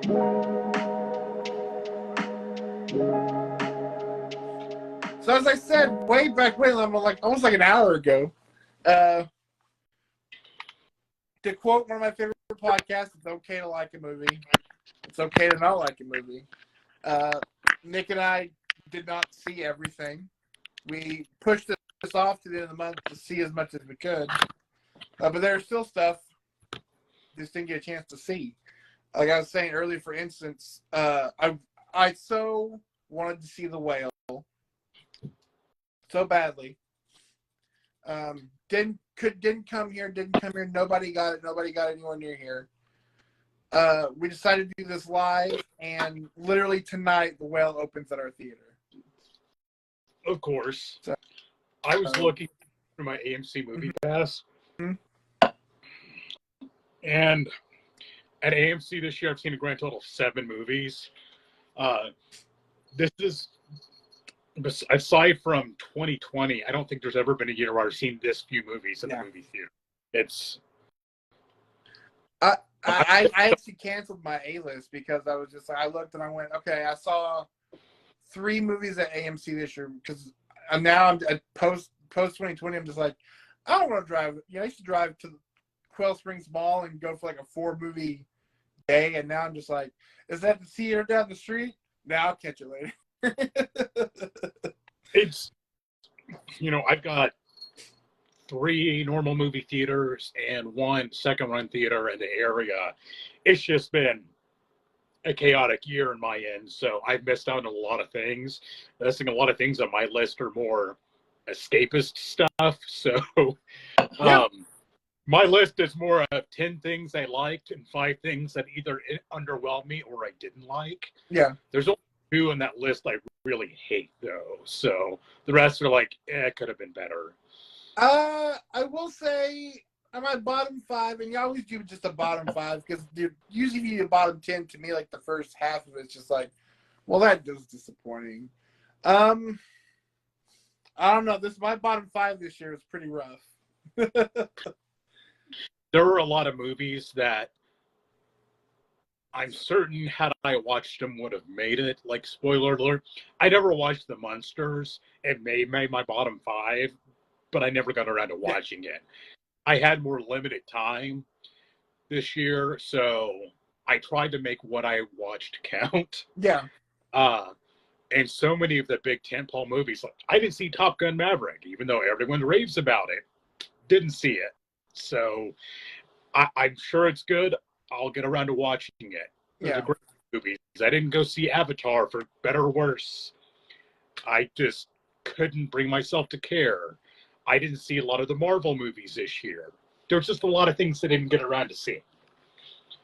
So as I said way back when, like almost like an hour ago, to quote one of my favorite podcasts, it's okay to like a movie. It's okay to not like a movie. Nick and I did not see everything. We pushed this off to the end of the month to see as much as we could. But there's still stuff just didn't get a chance to see. Like I was saying earlier, for instance, I so wanted to see The Whale so badly. Didn't come here. Nobody got it. Nobody got anywhere near here. We decided to do this live, and literally tonight, The Whale opens at our theater. Of course. So, I was looking for my AMC Movie Pass. Mm-hmm. And at AMC this year, I've seen a grand total of 7 movies. This is, aside from 2020, I don't think there's ever been a year where I've seen this few movies in the movie theater. It's... I actually canceled my A-list because I was just like, I looked and I went, okay, I saw 3 movies at AMC this year because now I'm at post 2020. I'm just like, I don't want to drive. I used to drive to Quail Springs Mall and go for like a 4-movie day, and now I'm just like, is that the theater down the street? Now I'll catch it later. It's, I've got 3 normal movie theaters and 1 second-run theater in the area. It's just been a chaotic year on my end, so I've missed out on a lot of things. I think a lot of things on my list are more escapist stuff, so my list is more of 10 things I liked and 5 things that either underwhelmed me or I didn't like. Yeah. There's only 2 on that list I really hate, though, so the rest are like, it could have been better. I will say on my bottom 5, and you always do just a bottom 5 because usually if you do bottom 10, to me, like the first half of it's just like, well, that was disappointing. I don't know. My bottom 5 this year is pretty rough. There were a lot of movies that I'm certain had I watched them would have made it. Like, spoiler alert, I never watched The Munsters. It made my bottom 5, but I never got around to watching it. I had more limited time this year, so I tried to make what I watched count. Yeah. And so many of the big tentpole movies, like I didn't see Top Gun Maverick, even though everyone raves about it. Didn't see it. So I'm sure it's good. I'll get around to watching it. They're great movies. I didn't go see Avatar for better or worse. I just couldn't bring myself to care. I didn't see a lot of the Marvel movies this year. There's just a lot of things I didn't get around to seeing.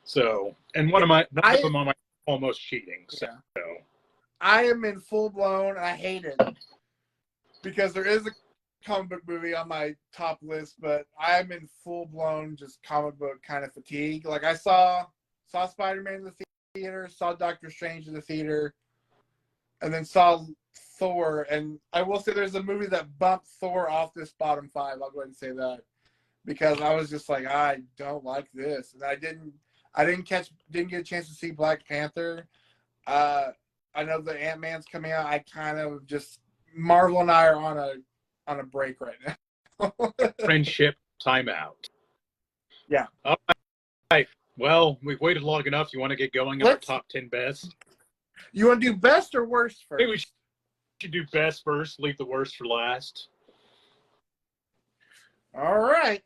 So, and none of them are almost cheating. So. I am in full blown, and I hate it because there is a comic book movie on my top list, but I'm in full blown just comic book kind of fatigue. Like I saw Spider-Man in the theater, saw Doctor Strange in the theater, and then saw Thor. And I will say there's a movie that bumped Thor off this bottom 5. I'll go ahead and say that because I was just like, I don't like this, and I didn't get a chance to see Black Panther. I know the Ant-Man's coming out. I kind of just Marvel and I are on a break right now. Friendship timeout. Yeah. All right. Well, we've waited long enough. You want to get going on our top 10 best? You want to do best or worst first? Maybe we should do best first, leave the worst for last. All right.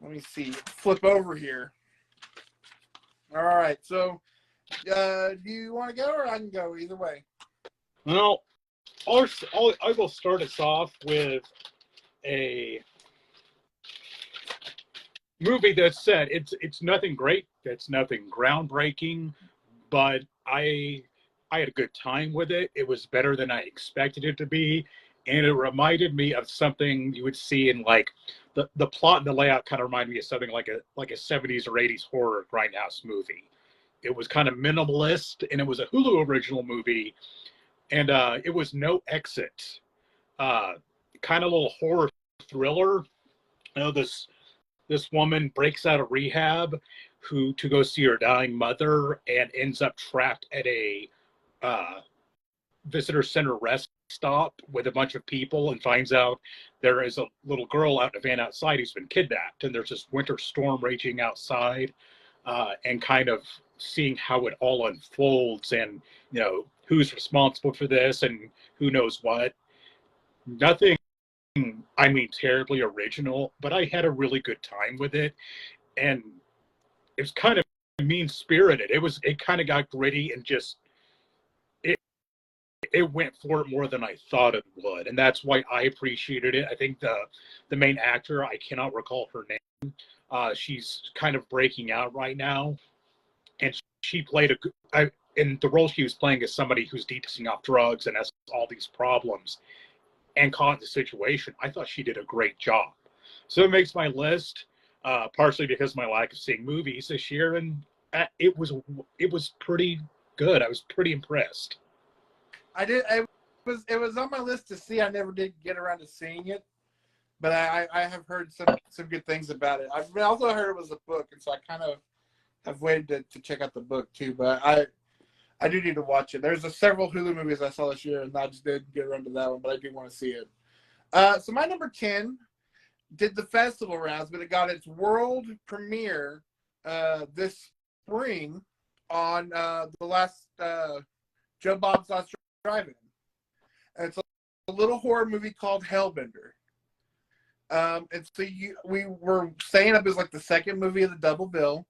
Let me see. Flip over here. All right. So, do you want to go or I can go? Either way. Well, I will start us off with a movie that said it's nothing great, it's nothing groundbreaking, but I had a good time with it. It was better than I expected it to be, and it reminded me of something you would see in like the plot and the layout kind of reminded me of something like a 70s or 80s horror grindhouse movie. It was kind of minimalist, and it was a Hulu original movie, and it was No Exit, kind of little horror thriller. You know, this this woman breaks out of rehab to go see her dying mother and ends up trapped at a uh, visitor center rest stop with a bunch of people and finds out there is a little girl out in a van outside who's been kidnapped, and there's this winter storm raging outside, and kind of seeing how it all unfolds, and who's responsible for this and who knows what. Nothing, I mean, terribly original, but I had a really good time with it, and it was kind of mean spirited. It kind of got gritty and just it went for it more than I thought it would, and that's why I appreciated it. I think the main actor, I cannot recall her name. She's kind of breaking out right now, and she played in the role she was playing as somebody who's detoxing off drugs and has all these problems and caught in the situation. I thought she did a great job. So it makes my list, partially because of my lack of seeing movies this year, and it was pretty good. I was pretty impressed. It was on my list to see. I never did get around to seeing it, but I have heard some good things about it. I've also heard it was a book, and so I kind of have waited to check out the book too. But I do need to watch it. There's several Hulu movies I saw this year, and I just didn't get around to that one, but I do want to see it. So my number 10 did the festival rounds, but it got its world premiere this spring on the last Joe Bob's Last Drive-In. And it's a little horror movie called Hellbender. And so we were saying it was like the second movie of the double bill.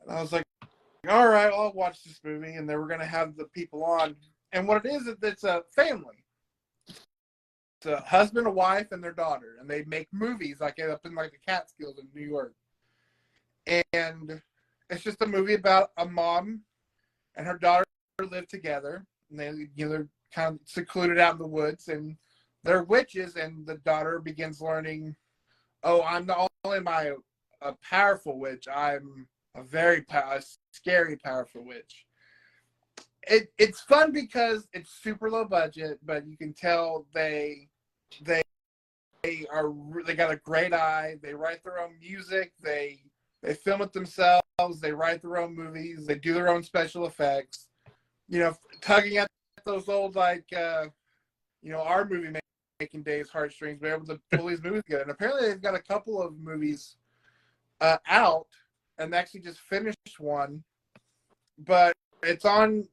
And I was like, all right, I'll watch this movie. And they were going to have the people on. And what it is, it's a family. It's a husband, a wife, and their daughter. And they make movies like up in like the Catskills in New York. And it's just a movie about a mom and her daughter live together. And they're kind of secluded out in the woods, and they're witches. And the daughter begins learning, oh, I'm not only a powerful witch, I'm a very scary, powerful witch. It's fun because it's super low budget, but you can tell they got a great eye. They write their own music. They film it themselves. They write their own movies. They do their own special effects. Tugging at those old, like, our movie making days heartstrings, we're able to pull these movies together. And apparently they've got a couple of movies out, and they actually just finished one. But it's on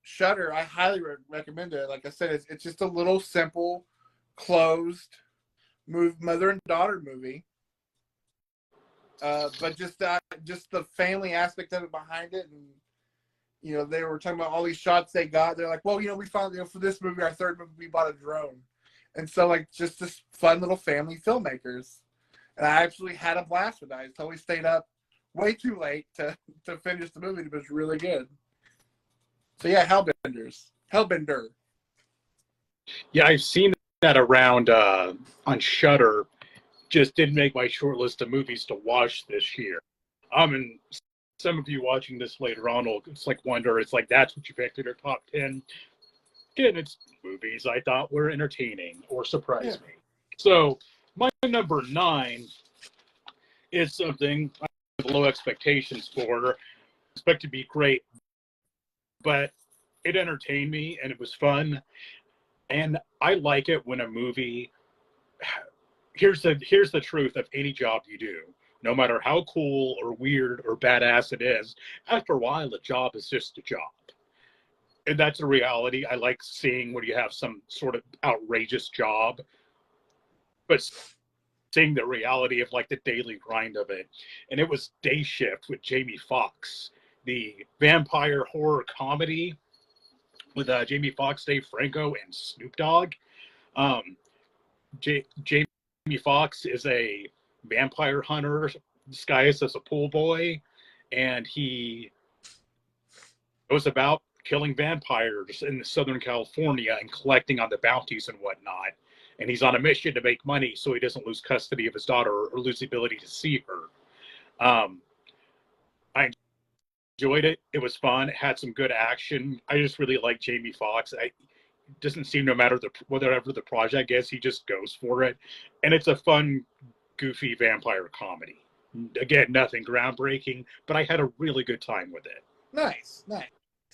Shudder. I highly recommend it. Like I said, it's just a little simple, closed mother and daughter movie. But just the family aspect of it behind it, and they were talking about all these shots they got. They're like, well, we found, for this movie, our third movie, we bought a drone. And so, like, just this fun little family filmmakers. And I actually had a blast with that. I totally stayed up way too late to finish the movie, but it was really good. So, yeah, Hellbender. Yeah, I've seen that around on Shudder. Just didn't make my short list of movies to watch this year. And some of you watching this later on will wonder, it's like, that's what you picked in your top 10. Again, it's movies I thought were entertaining or surprised me. So my number 9 is something I have low expectations for. I expect to be great, but it entertained me and it was fun. And I like it when a movie, here's the truth of any job you do. No matter how cool or weird or badass it is, after a while, a job is just a job. And that's a reality. I like seeing when you have some sort of outrageous job, but seeing the reality of like the daily grind of it. And it was Day Shift with Jamie Foxx, the vampire horror comedy with Jamie Foxx, Dave Franco, and Snoop Dogg. Jamie Foxx is a vampire hunter disguised as a pool boy, and he goes about killing vampires in Southern California and collecting on the bounties and whatnot. And he's on a mission to make money so he doesn't lose custody of his daughter or lose the ability to see her. I enjoyed it. It was fun. It had some good action. I just really like Jamie Foxx. It doesn't seem, no matter whatever the project is, he just goes for it. And it's a fun goofy vampire comedy. Again, nothing groundbreaking, but I had a really good time with it. Nice.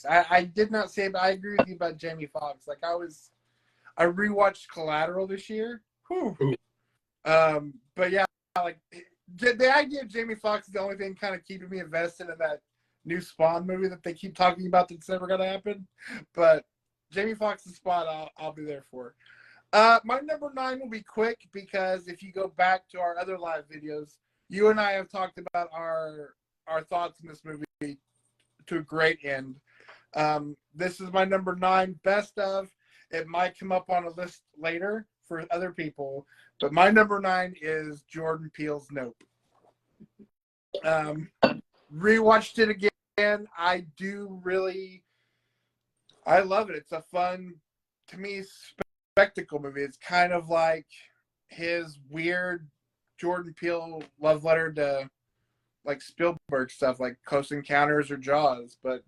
I did not say, but I agree with you about Jamie Foxx. Like I rewatched Collateral this year. Whew. But yeah, like the idea of Jamie Foxx is the only thing kind of keeping me invested in that new Spawn movie that they keep talking about that's never gonna happen. But Jamie Foxx's Spawn, I'll be there for. My number 9 will be quick because if you go back to our other live videos, you and I have talked about our thoughts in this movie to a great end. This is my number 9 best of. It might come up on a list later for other people, but my number 9 is Jordan Peele's Nope. Rewatched it again. I love it. It's a fun, to me, spectacle movie. It's kind of like his weird Jordan Peele love letter to like Spielberg stuff, like Close Encounters or Jaws. But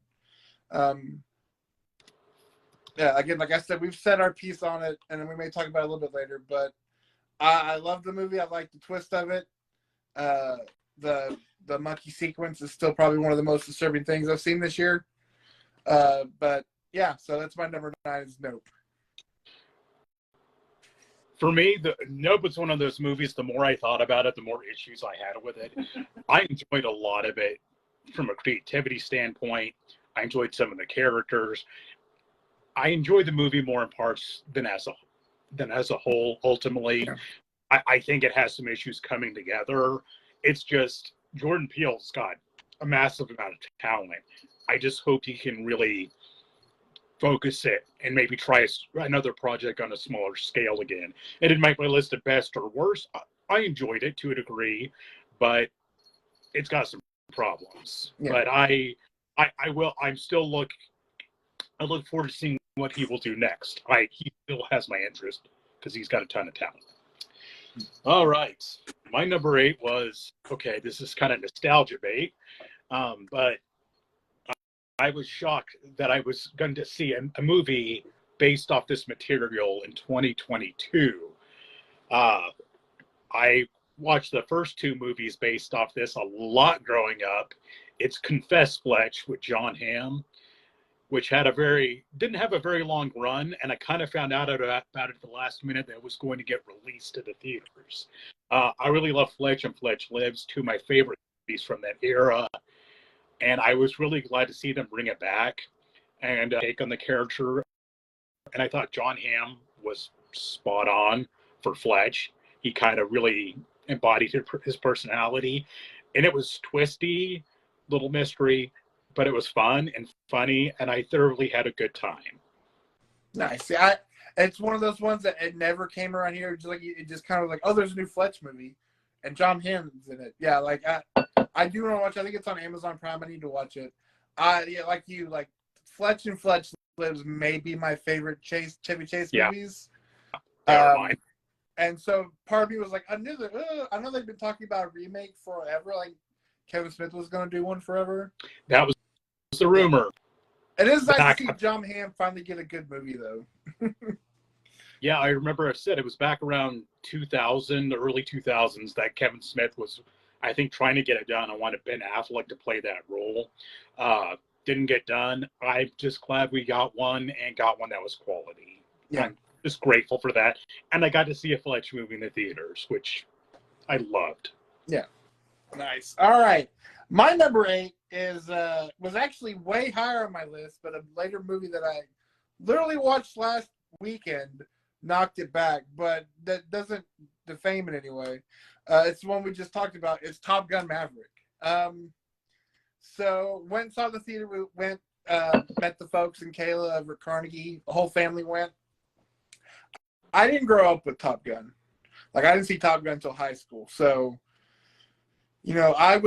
yeah, again, like I said, we've said our piece on it, and we may talk about it a little bit later. But I love the movie. I like the twist of it. The monkey sequence is still probably one of the most disturbing things I've seen this year. But yeah, so that's my number 9 is Nope. For me, the Nope was one of those movies, the more I thought about it, the more issues I had with it. I enjoyed a lot of it from a creativity standpoint. I enjoyed some of the characters. I enjoyed the movie more in parts than as a whole, ultimately. Yeah. I think it has some issues coming together. It's just Jordan Peele's got a massive amount of talent. I just hope he can really focus it and maybe try another project on a smaller scale again. It didn't make my list of best or worst. I enjoyed it to a degree, but it's got some problems. Yeah. But I look forward to seeing what he will do next. He still has my interest because he's got a ton of talent. All right. My number 8 was, okay, this is kind of nostalgia bait, but I was shocked that I was going to see a movie based off this material in 2022. I watched the first 2 movies based off this a lot growing up. It's Confess Fletch with John Hamm, which didn't have a very long run, and I kind of found out about it at the last minute that it was going to get released to the theaters. I really love Fletch and Fletch Lives, 2 of my favorite movies from that era, and I was really glad to see them bring it back and take on the character. And I thought John Hamm was spot on for Fletch. He kind of really embodied his personality, and it was twisty, little mystery, but it was fun and funny, and I thoroughly had a good time. Nice. See, it's one of those ones that it never came around here. It just kind of like, oh, there's a new Fletch movie, and John Hamm's in it. Yeah, like I do want to watch. I think it's on Amazon Prime. I need to watch it. Yeah, like you, like Fletch and Fletch Lives may be my favorite Chevy Chase movies. Never mind. And so part of me was like, I know they've been talking about a remake forever. Like Kevin Smith was going to do one forever. That was the rumor. It is nice to see John Hamm finally get a good movie, though. Yeah, I remember I said it was back around 2000, the early 2000s, that Kevin Smith was, I think, trying to get it done. I wanted Ben Affleck to play that role. Didn't get done. I'm just glad we got one and got one that was quality. Yeah. I'm just grateful for that. And I got to see a Fletch movie in the theaters, which I loved. Yeah. Nice. All right. My number 8 was actually way higher on my list, but a later movie that I literally watched last weekend knocked it back, but that doesn't defame it anyway. It's the one we just talked about. It's Top Gun Maverick. So went and saw the theater. We went, met the folks and Kayla over at Carnegie. The whole family went. I didn't grow up with Top Gun. Like, I didn't see Top Gun until high school. So, you know, I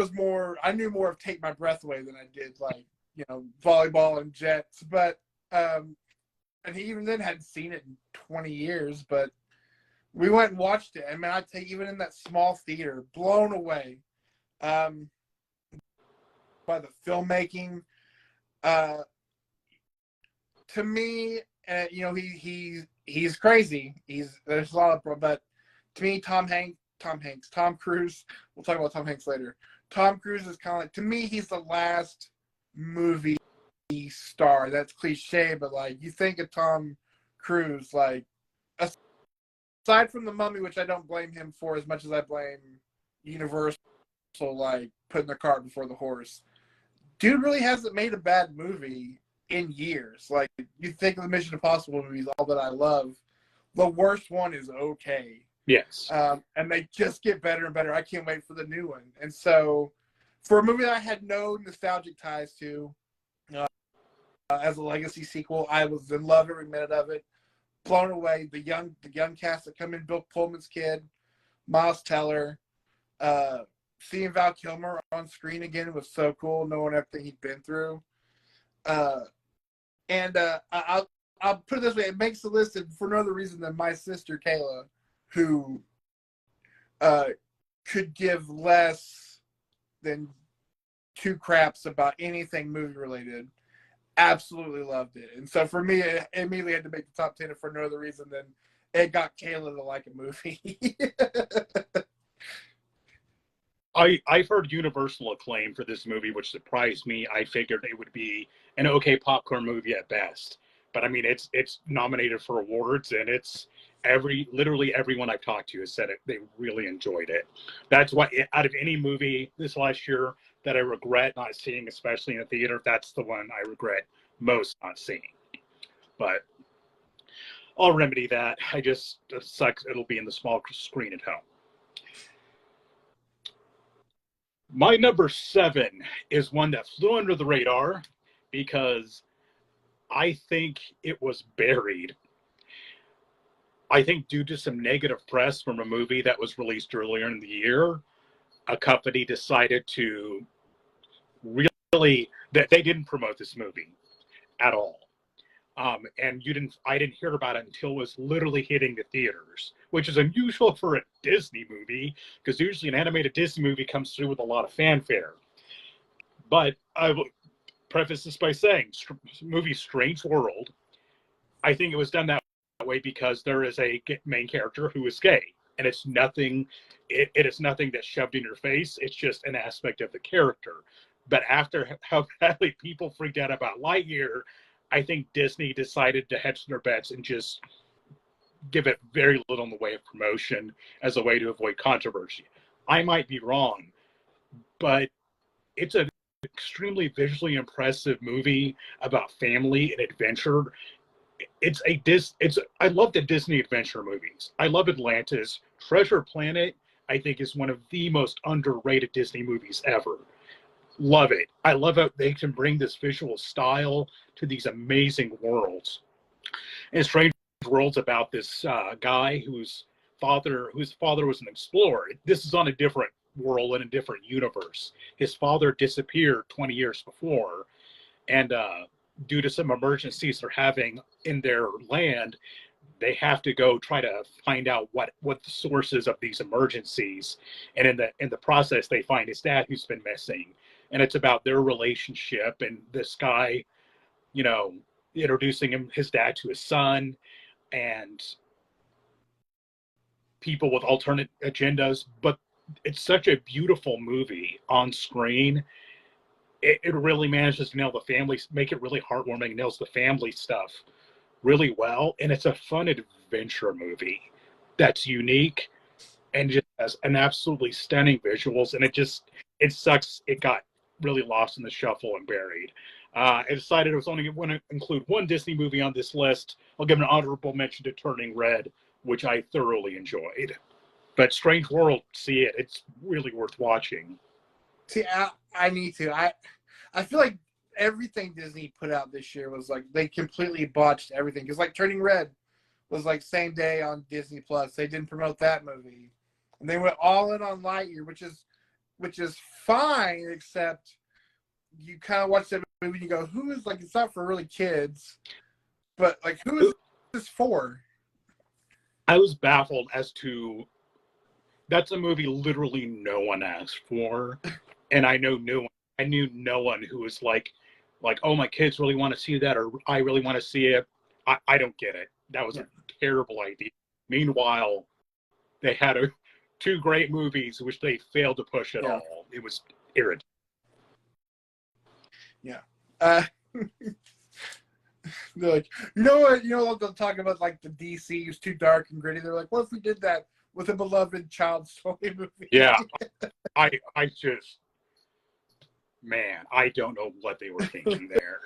knew more of Take My Breath Away than I did, like, you know, volleyball and jets. But, and he even then hadn't seen it in 20 years. But we went and watched it. I mean, I tell you, even in that small theater, blown away by the filmmaking. To me, you know, he's crazy. There's a lot of, but to me, Tom Tom Cruise. We'll talk about Tom Hanks later. Tom Cruise is kind of like, to me, he's the last movie star. That's cliche, but like you think of Tom Cruise, like aside from The Mummy, which I don't blame him for as much as I blame Universal, like putting the cart before the horse. Dude really hasn't made a bad movie in years. Like you think of the Mission Impossible movies, all that I love. The worst one is okay. Yes. And they just get better and better. I can't wait for the new one. And so, for a movie that I had no nostalgic ties to, as a legacy sequel, I was in love every minute of it. Blown away. The young cast that come in, Bill Pullman's kid, Miles Teller, seeing Val Kilmer on screen again was so cool, knowing everything he'd been through. I'll put it this way: it makes the list for no other reason than my sister Kayla, who could give less than two craps about anything movie related. Absolutely loved it. And so for me, it immediately had to make the top 10 for no other reason than it got Kayla to like a movie. I've heard universal acclaim for this movie, which surprised me. I figured it would be an okay popcorn movie at best. But I mean, it's nominated for awards, and it's literally everyone I've talked to has said it. They really enjoyed it. That's why out of any movie this last year that I regret not seeing, especially in the theater, that's the one I regret most not seeing. But I'll remedy that. It sucks. It'll be in the small screen at home. My number 7 is one that flew under the radar because I think it was buried. I think due to some negative press from a movie that was released earlier in the year, a company decided to that they didn't promote this movie at all. And I didn't hear about it until it was literally hitting the theaters, which is unusual for a Disney movie, because usually an animated Disney movie comes through with a lot of fanfare. But I will preface this by saying, movie Strange World, I think it was done that way because there is a main character who is gay, and it's nothing. It is nothing that's shoved in your face. It's just an aspect of the character. But after how badly people freaked out about Lightyear, I think Disney decided to hedge their bets and just give it very little in the way of promotion as a way to avoid controversy. I might be wrong, but it's an extremely visually impressive movie about family and adventure. I love the Disney adventure movies. I love Atlantis. Treasure Planet, I think, is one of the most underrated Disney movies ever. Love it. I love how they can bring this visual style to these amazing worlds. And Strange World's about this guy whose father was an explorer. This is on a different world in a different universe. His father disappeared 20 years before, and due to some emergencies they're having in their land, they have to go try to find out what the sources of these emergencies. And in the process, they find his dad who's been missing. And it's about their relationship and this guy, introducing his dad to his son, and people with alternate agendas. But it's such a beautiful movie on screen. It really manages to nail the family, make it really heartwarming, nails the family stuff really well. And it's a fun adventure movie that's unique and just has an absolutely stunning visuals. And it sucks it got really lost in the shuffle and buried. I decided I was only going to include one Disney movie on this list. I'll give an honorable mention to Turning Red, which I thoroughly enjoyed. But Strange World, see it. It's really worth watching. See, I need to. I feel like everything Disney put out this year was like they completely botched everything. Because like Turning Red was like same day on Disney Plus. They didn't promote that movie, and they went all in on Lightyear, which is fine, except you kind of watch that movie and you go, who is, like, it's not for really kids, but like who is this for? I was baffled as to that's a movie literally no one asked for, and I knew no one who was like, oh, my kids really want to see that, or I really want to see it. I don't get it. That was a terrible idea. Meanwhile, they had two great movies, which they failed to push at Yeah. all. It was irritating. Yeah. They're like, you know what? You know, they'll talk about like the DC is too dark and gritty. They're like, what if we did that with a beloved child story movie? Yeah. I just, man, I don't know what they were thinking there.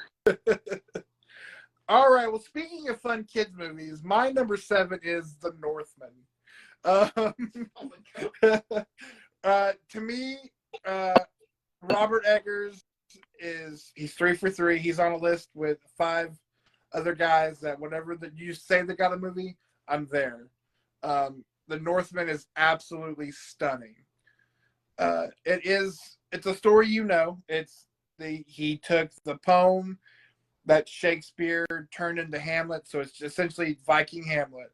All right. Well, speaking of fun kids movies, my number 7 is The Northman. To me, Robert Eggers he's 3 for 3. He's on a list with 5 other guys that whenever that you say they got a movie, I'm there. The Northman is absolutely stunning. It's a story, he took the poem that Shakespeare turned into Hamlet, so it's essentially Viking Hamlet.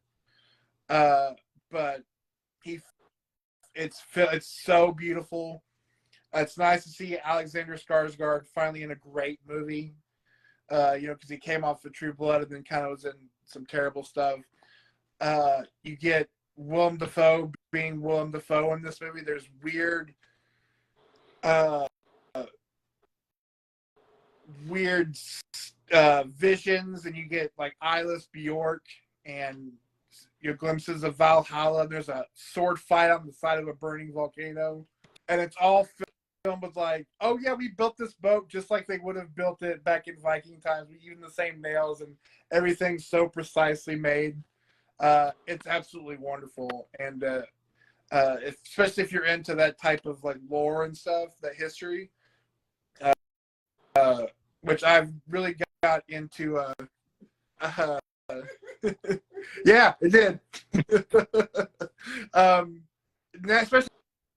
But it's so beautiful. It's nice to see Alexander Skarsgård finally in a great movie. Because he came off of True Blood and then kind of was in some terrible stuff. You get Willem Dafoe being Willem Dafoe in this movie. There's weird visions, and you get like Eyeless Bjork and glimpses of Valhalla. There's a sword fight on the side of a burning volcano, and it's all filmed with like, oh yeah, we built this boat just like they would have built it back in Viking times. We used the same nails and everything's so precisely made. It's absolutely wonderful, and especially if you're into that type of like lore and stuff, that history, which I've really got into. Yeah, it did. Especially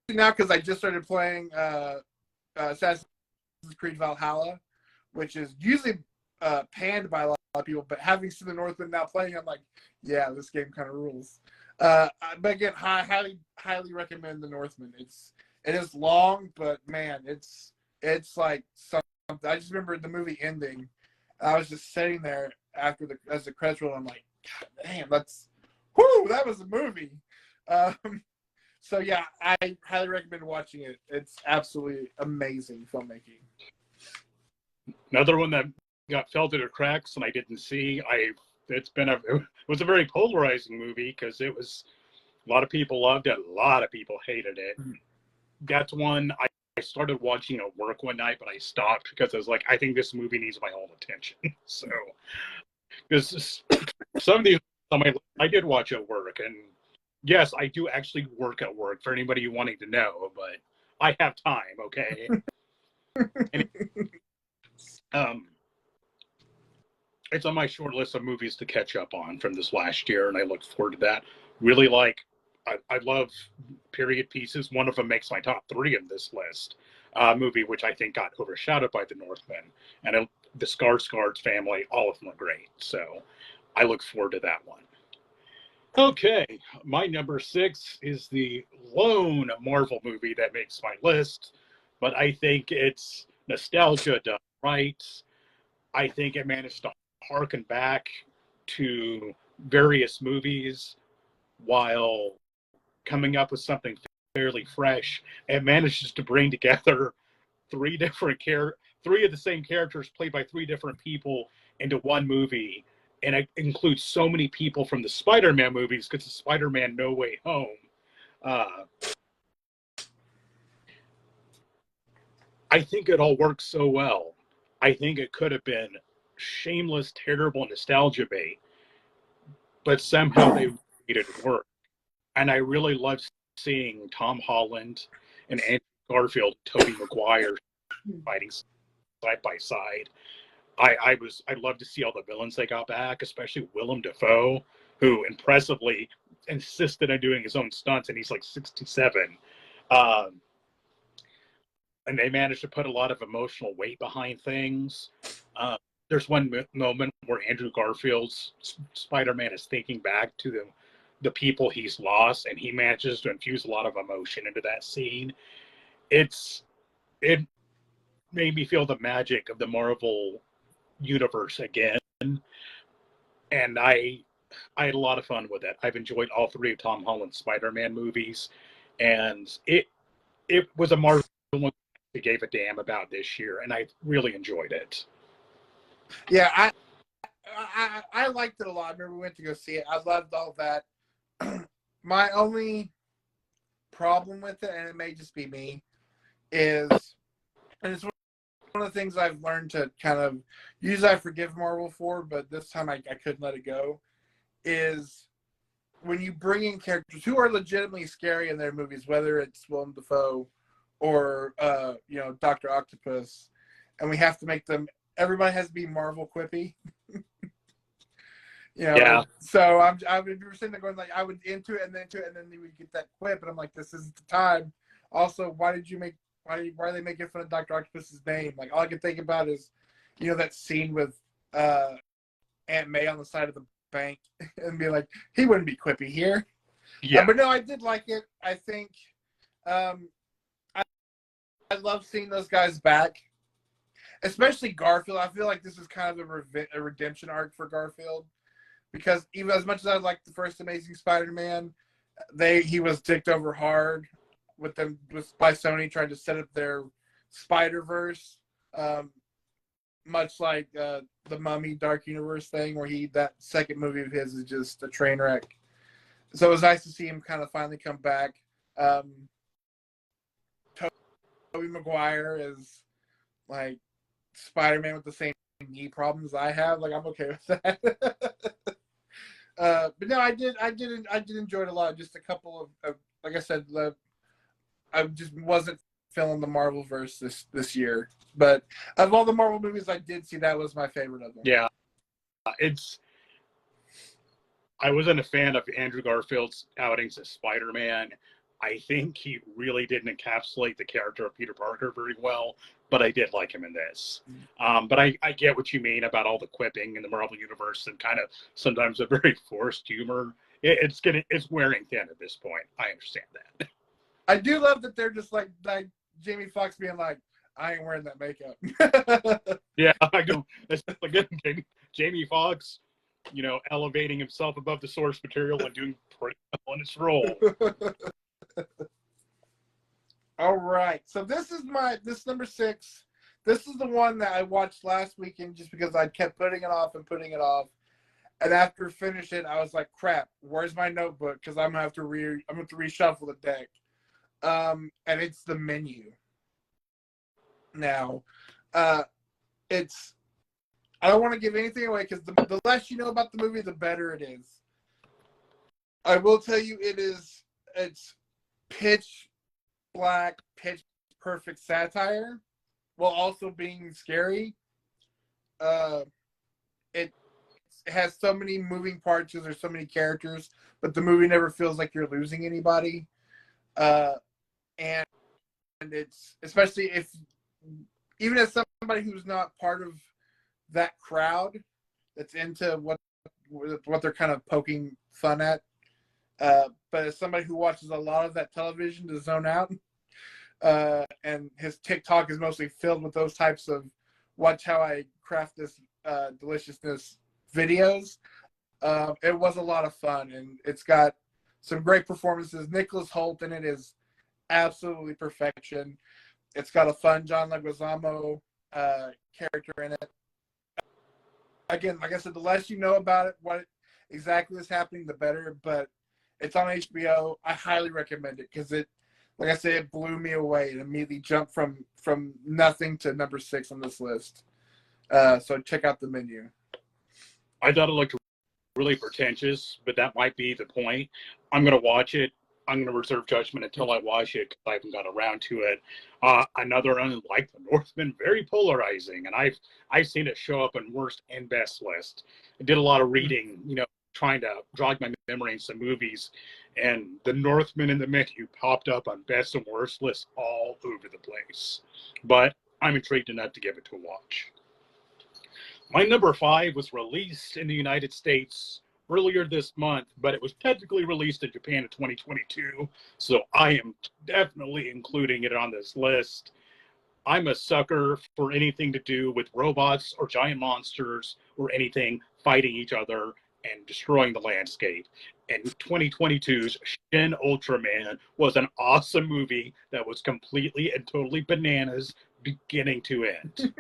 now because I just started playing Assassin's Creed Valhalla, which is usually panned by a lot of people, but having seen the Northman now playing, I'm like, yeah, this game kind of rules. But again, highly recommend the Northman. It is long, but man, it's like something. I just remember the movie ending. I was just sitting there as the credits rolled. I'm like, God damn, that was a movie. So yeah, I highly recommend watching it. It's absolutely amazing filmmaking. Another one that fell through the cracks and I didn't see. It was a very polarizing movie because it was a lot of people loved it, a lot of people hated it. That's one I started watching at work one night, but I stopped because I was like, I think this movie needs my whole attention. So, because some of these I did watch at work, and yes, I do actually work at work. For anybody wanting to know, but I have time. Okay. And, it's on my short list of movies to catch up on from this last year, and I look forward to that. Really I love period pieces. One of them makes my top 3 of this list. Movie, which I think got overshadowed by The Northman. And the Skarsgård family, all of them are great. So I look forward to that one. Okay, my number 6 is the lone Marvel movie that makes my list, but I think it's nostalgia done right. I think it managed to harken back to various movies while coming up with something fairly fresh. It manages to bring together 3 of the same characters played by 3 different people into one movie. And it includes so many people from the Spider-Man movies because it's Spider-Man No Way Home. I think it all works so well. I think it could have been shameless, terrible nostalgia bait, but somehow they made it work. And I really love seeing Tom Holland and Andrew Garfield, Tobey Maguire fighting side by side. I'd love to see all the villains they got back, especially Willem Dafoe, who impressively insisted on doing his own stunts, and he's like 67. And they managed to put a lot of emotional weight behind things. There's one moment where Andrew Garfield's Spider-Man is thinking back to the people he's lost, and he manages to infuse a lot of emotion into that scene. It made me feel the magic of the Marvel universe again, and I had a lot of fun with it. I've enjoyed all 3 of Tom Holland's Spider-Man movies. and it was a Marvel movie I gave a damn about this year, and I really enjoyed it. Yeah, I liked it a lot. I remember we went to go see it. I loved all that. My only problem with it, and it may just be me, is, and it's one of the things I've learned to kind of, usually I forgive Marvel for, but this time I couldn't let it go, is when you bring in characters who are legitimately scary in their movies, whether it's Willem Dafoe or, Dr. Octopus, and we have to make them, everybody has to be Marvel quippy. Yeah. So I would be sitting there going like, I would into it and then we would get that quip, and I'm like, this isn't the time. Also, why are they making fun of Dr. Octopus's name? Like, all I can think about is, that scene with Aunt May on the side of the bank and be like, he wouldn't be quippy here. Yeah. But no, I did like it. I think I love seeing those guys back, especially Garfield. I feel like this is kind of a redemption arc for Garfield. Because even as much as I liked the first Amazing Spider-Man, he was dicked over hard by Sony trying to set up their Spider-Verse, much like the Mummy Dark Universe thing, where that second movie of his is just a train wreck. So it was nice to see him kind of finally come back. Tobey Maguire is like Spider-Man with the same knee problems I have. Like, I'm okay with that. But no, I did enjoy it a lot. Just a couple of like I said, I just wasn't feeling the Marvel-verse this year. But of all the Marvel movies I did see, that was my favorite of them. Yeah, I wasn't a fan of Andrew Garfield's outings as Spider-Man. I think he really didn't encapsulate the character of Peter Parker very well, but I did like him in this. But I get what you mean about all the quipping in the Marvel Universe and kind of sometimes a very forced humor. It's wearing thin at this point. I understand that. I do love that they're just like Jamie Foxx being like, I ain't wearing that makeup. Yeah, I don't. Again, Jamie Foxx, elevating himself above the source material and doing pretty well in his role. All right. So this number 6. This is the one that I watched last weekend just because I kept putting it off. And after finishing it, I was like, crap, where's my notebook? Because I'm gonna have to reshuffle the deck. And it's The Menu. Now, I don't want to give anything away because the less you know about the movie, the better it is. I will tell you it's pitch black, pitch perfect satire while also being scary. It has so many moving parts because there's so many characters, but the movie never feels like you're losing anybody. And it's, especially even as somebody who's not part of that crowd that's into what they're kind of poking fun at, but as somebody who watches a lot of that television to zone out, and his TikTok is mostly filled with those types of watch how I craft this deliciousness videos, it was a lot of fun, and it's got some great performances. Nicholas Hoult in it is absolutely perfection. It's got a fun John Leguizamo character in it. Again, like I said, the less you know about it, what exactly is happening, the better. But it's on HBO. I highly recommend it because like I said, it blew me away. It immediately jumped from nothing to number 6 on this list. So check out The Menu. I thought it looked really pretentious, but that might be the point. I'm going to watch it. I'm going to reserve judgment until I watch it because I haven't got around to it. Another one like The Northman, very polarizing, and I've seen it show up on worst and best list. I did a lot of reading, trying to jog my memory in some movies, and The Northman and The Menu popped up on best and worst lists all over the place. But I'm intrigued enough to give it to a watch. My number 5 was released in the United States earlier this month, but it was technically released in Japan in 2022, so I am definitely including it on this list. I'm a sucker for anything to do with robots or giant monsters or anything fighting each other, and destroying the landscape. And 2022's Shin Ultraman was an awesome movie that was completely and totally bananas beginning to end.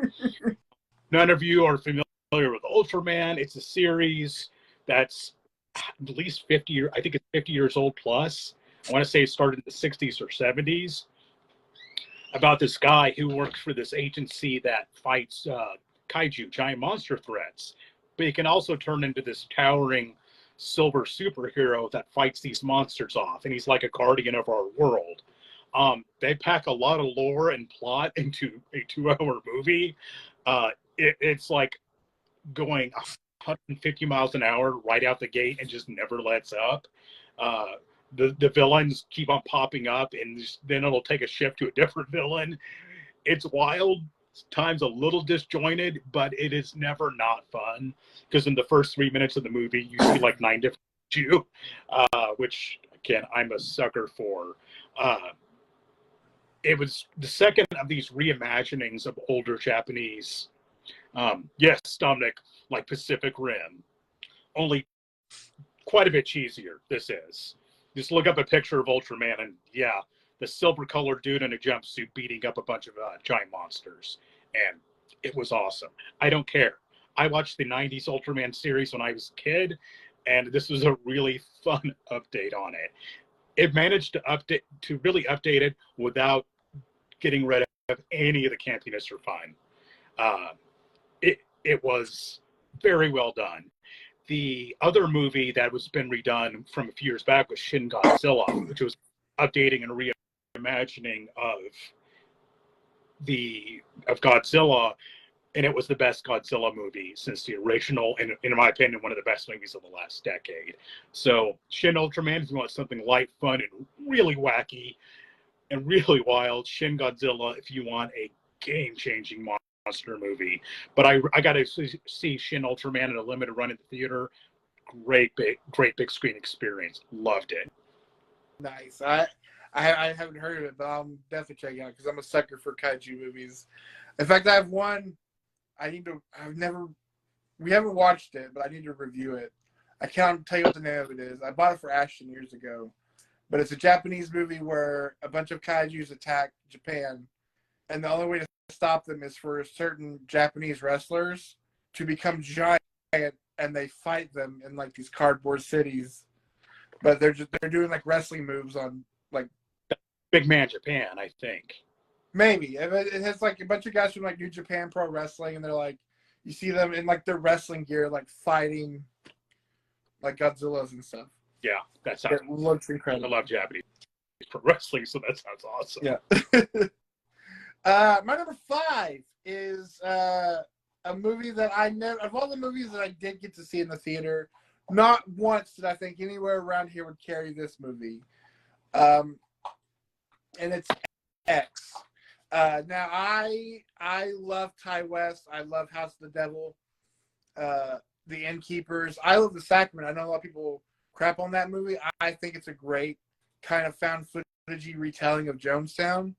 None of you are familiar with Ultraman. It's a series that's at least 50 years, I think it's 50 years old plus. I want to say it started in the 60s or 70s, about this guy who works for this agency that fights kaiju, giant monster threats. But he can also turn into this towering silver superhero that fights these monsters off, and he's like a guardian of our world. They pack a lot of lore and plot into a 2-hour movie. It's like going 150 miles an hour right out the gate and just never lets up. The villains keep on popping up, and then it'll take a shift to a different villain. It's wild, times a little disjointed, but it is never not fun, because in the first 3 minutes of the movie you see like 9 different Jew, which again I'm a sucker for. It was the second of these reimaginings of older Japanese, yes, Dominic, like Pacific Rim, only quite a bit cheesier. This is. Just look up a picture of Ultraman, and yeah, the silver-colored dude in a jumpsuit beating up a bunch of giant monsters, and it was awesome. I don't care. I watched the 90s Ultraman series when I was a kid, and this was a really fun update on it. It managed to really update it without getting rid of any of the campiness or fun. It was very well done. The other movie that was been redone from a few years back was Shin Godzilla, which was updating and reimagining of Godzilla, and it was the best Godzilla movie since the original, and in my opinion, one of the best movies of the last decade. So Shin Ultraman, if you want something light, fun, and really wacky and really wild. Shin Godzilla, if you want a game-changing monster movie. But I got to see Shin Ultraman in a limited run in the theater. Great big screen experience. Loved it. Nice. I haven't heard of it, but I'll definitely check it out because I'm a sucker for kaiju movies. In fact, I have one. We haven't watched it, but I need to review it. I can't tell you what the name of it is. I bought it for Ashton years ago, but it's a Japanese movie where a bunch of kaijus attack Japan, and the only way to stop them is for certain Japanese wrestlers to become giant, and they fight them in like these cardboard cities. But they're doing like wrestling moves on like Big Man Japan, I think. Maybe it has like a bunch of guys from like New Japan Pro Wrestling, and they're like, you see them in like their wrestling gear, like fighting like Godzillas and stuff. Yeah, that sounds. It looks incredible. I love Japanese pro wrestling, so that sounds awesome. Yeah. My number 5 is a movie that of all the movies that I did get to see in the theater, not once did I think anywhere around here would carry this movie. And it's X. Now I love Ty West. I love House of the Devil, The Innkeepers. I love The Sacrament. I know a lot of people crap on that movie. I think it's a great kind of found footage retelling of Jonestown.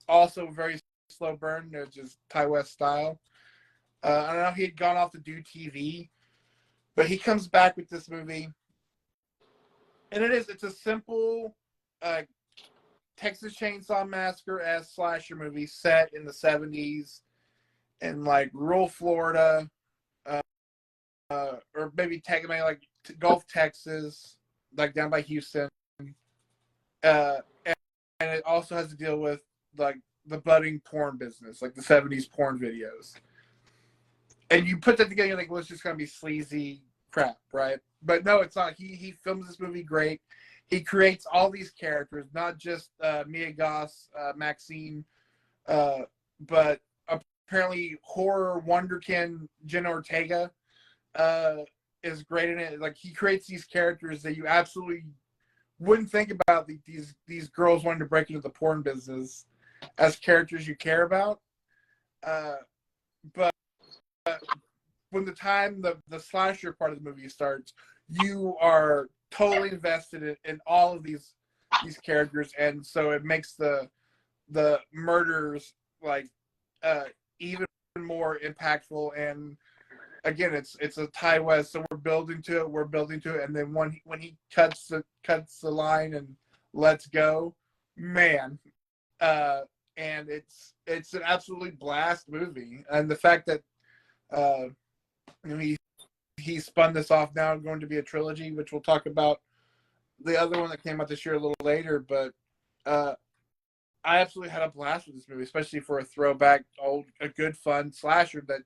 Also very slow burn, just Ty West style. I don't know, he had gone off to do TV, but he comes back with this movie, and it's a simple Texas Chainsaw Massacre-esque slasher movie set in the 70s in like rural Florida, or maybe like Gulf Texas, like down by Houston. And it also has to deal with like the budding porn business, like the 70s porn videos. And you put that together, you're like, well, it's just going to be sleazy crap, right? But no, it's not. He films this movie great. He creates all these characters, not just Mia Goth, Maxine, but apparently horror wonderkin Jenna Ortega is great in it. Like, he creates these characters that you absolutely wouldn't think about these girls wanting to break into the porn business as characters you care about. But when the slasher part of the movie starts, you are totally invested in all of these characters, and so it makes the murders like even more impactful. And again, it's a Ty West, so we're building to it, and then when he cuts the line and lets go, man, and it's an absolutely blast movie, and the fact that he spun this off now going to be a trilogy, which we'll talk about the other one that came out this year a little later, but I absolutely had a blast with this movie, especially for a throwback, a good fun slasher that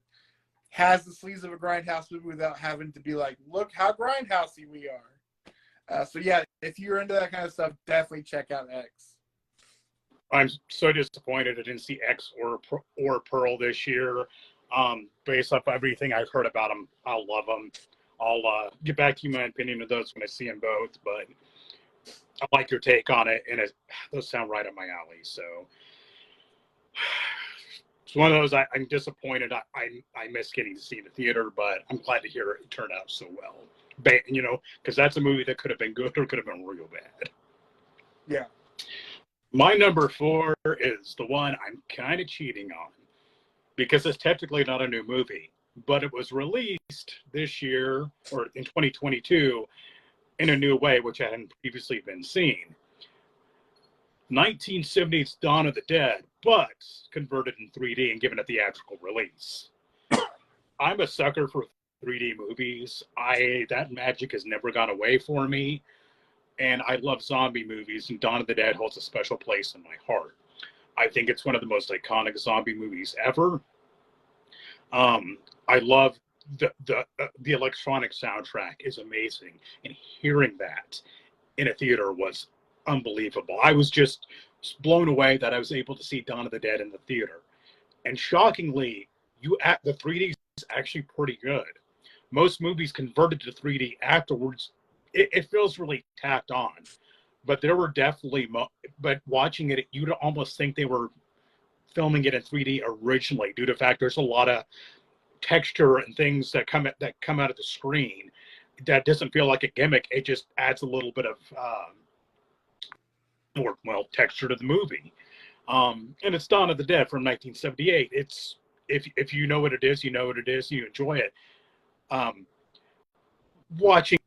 has the sleaze of a Grindhouse movie without having to be like, look how Grindhousey we are. So yeah, if you're into that kind of stuff, definitely check out X. I'm so disappointed I didn't see X or Pearl this year. Based off everything I've heard about them, I'll love them. I'll get back to you my opinion of those when I see them both, but I like your take on it, and those sound right up my alley. So it's one of those I'm disappointed. I miss getting to see in the theater, but I'm glad to hear it turned out so well. Because that's a movie that could have been good or could have been real bad. Yeah. My number 4 is the one I'm kind of cheating on because it's technically not a new movie, but it was released this year or in 2022 in a new way, which hadn't previously been seen. 1970's Dawn of the Dead, but converted in 3D and given a theatrical release. I'm a sucker for 3D movies. That magic has never gone away for me. And I love zombie movies, and Dawn of the Dead holds a special place in my heart. I think it's one of the most iconic zombie movies ever. I love the electronic soundtrack is amazing, and hearing that in a theater was unbelievable. I was just blown away that I was able to see Dawn of the Dead in the theater. And shockingly, the 3D is actually pretty good. Most movies converted to 3D afterwards, it feels really tacked on. But there were definitely, but watching it, you'd almost think they were filming it in 3D originally, due to the fact there's a lot of texture and things that come out of the screen that doesn't feel like a gimmick. It just adds a little bit of more texture to the movie. And it's Dawn of the Dead from 1978. It's if you know what it is, you know what it is. You enjoy it. Watching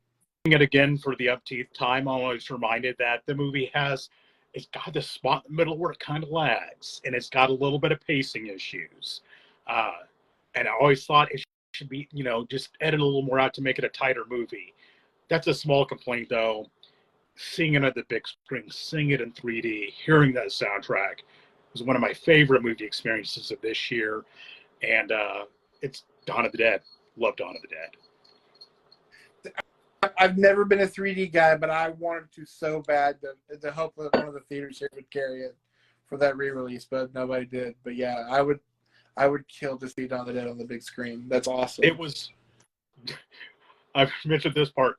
it again for the umpteenth time, I'm always reminded that the movie it's got this spot in the middle where it kind of lags, and it's got a little bit of pacing issues. And I always thought it should be, just edit a little more out to make it a tighter movie. That's a small complaint, though. Seeing it at the big screen, seeing it in 3D, hearing that soundtrack was one of my favorite movie experiences of this year. And it's Dawn of the Dead. Love Dawn of the Dead. I've never been a 3D guy, but I wanted to so bad to hope that one of the theaters here would carry it for that re-release, but nobody did. But yeah, I would kill to see Dawn of the Dead on the big screen. That's awesome. It was. I've mentioned this part.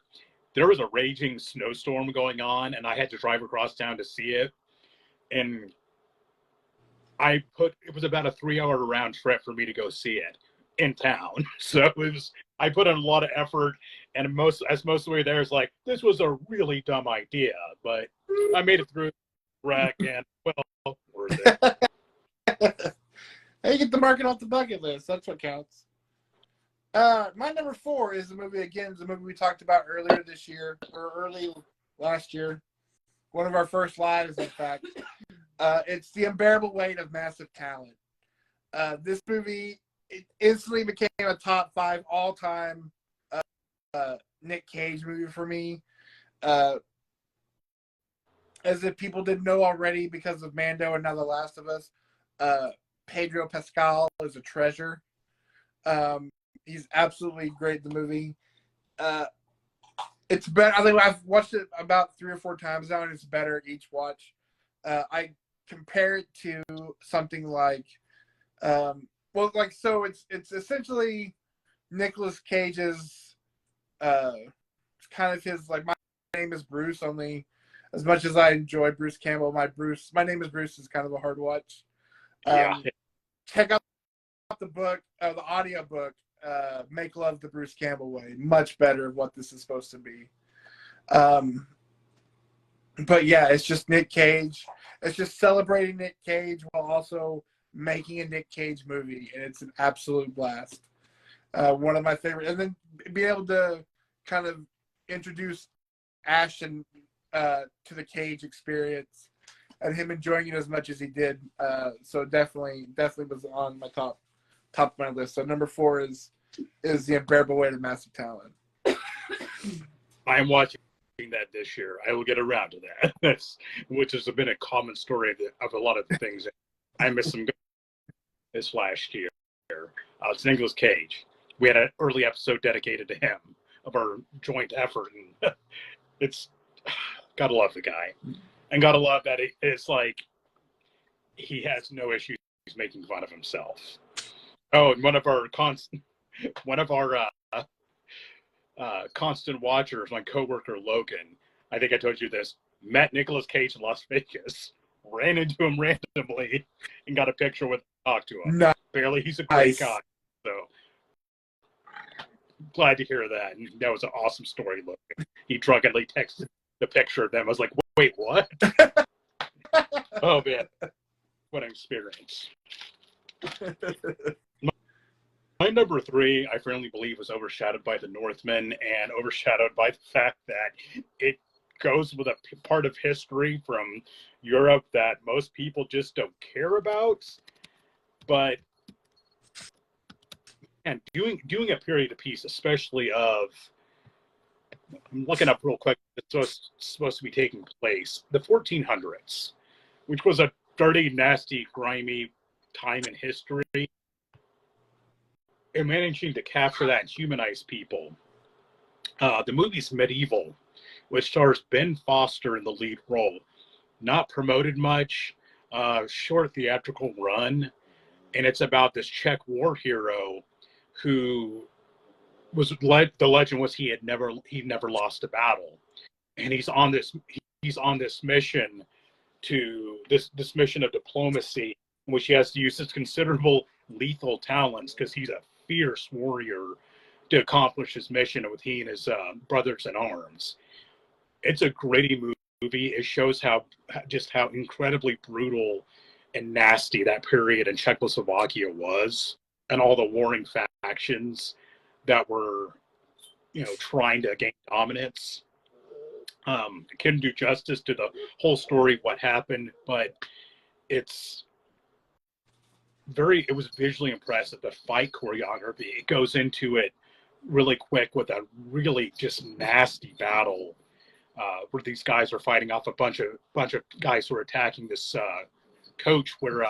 There was a raging snowstorm going on, and I had to drive across town to see it. And it was about a 3-hour round trip for me to go see it in town. So I put in a lot of effort, and most of the way there is like, this was a really dumb idea, but I made it through the wreck, and well, worth it. Hey, you get the market off the bucket list. That's what counts. My number 4 is the movie we talked about earlier this year, or early last year. One of our first lives, in fact. It's The Unbearable Weight of Massive Talent. This movie instantly became a top 5 all-time Nick Cage movie for me. As if people didn't know already because of Mando and now The Last of Us, Pedro Pascal is a treasure. He's absolutely great in the movie. It's better. I think I've watched it about 3 or 4 times now, and it's better each watch. I compare it to something like, it's essentially Nicolas Cage's, kind of his, like, My Name is Bruce, only as much as I enjoy Bruce Campbell, My Name is Bruce is kind of a hard watch. Check out the book, the audio book, Make Love the Bruce Campbell Way. Much better what this is supposed to be. But yeah, it's just Nick Cage. It's just celebrating Nick Cage while also making a Nick Cage movie, and it's an absolute blast. One of my favorite, and then being able to kind of introduce Ashton to the Cage experience, and him enjoying it as much as he did. So definitely was on my top of my list. So number 4 is The Unbearable Weight of Massive Talent. I am watching that this year. I will get around to that. Which has been a common story of a lot of the things. I missed some this last year. It's Nicolas Cage. We had an early episode dedicated to him of our joint effort, and it's gotta love the guy, and gotta love that it's like he has no issues making fun of himself. Oh, and one of our constant watchers, my coworker Logan, I think I told you this, met Nicolas Cage in Las Vegas, ran into him randomly, and got a picture with him, talked to him. Nice. Apparently, he's a great guy. So glad to hear that. And that was an awesome story. Logan, he drunkenly texted the picture of them. I was like, wait, what? Oh man, what an experience. My number 3, I firmly believe, was overshadowed by The Northman and overshadowed by the fact that it goes with a part of history from Europe that most people just don't care about. But and doing a period piece, especially of, I'm looking up real quick, it's supposed to be taking place, the 1400s, which was a dirty, nasty, grimy time in history. And managing to capture that and humanize people. The movie's Medieval, which stars Ben Foster in the lead role. Not promoted much, short theatrical run, and it's about this Czech war hero who was the legend was he never lost a battle, and he's on this mission to this mission of diplomacy, in which he has to use his considerable lethal talents because he's a fierce warrior to accomplish his mission with he and his brothers in arms. It's a gritty movie. It shows how incredibly brutal and nasty that period in Czechoslovakia was, and all the warring factions that were, trying to gain dominance. Couldn't do justice to the whole story of what happened, but it was visually impressive. The fight choreography, it goes into it really quick with a really just nasty battle where these guys are fighting off a bunch of guys who are attacking this coach, where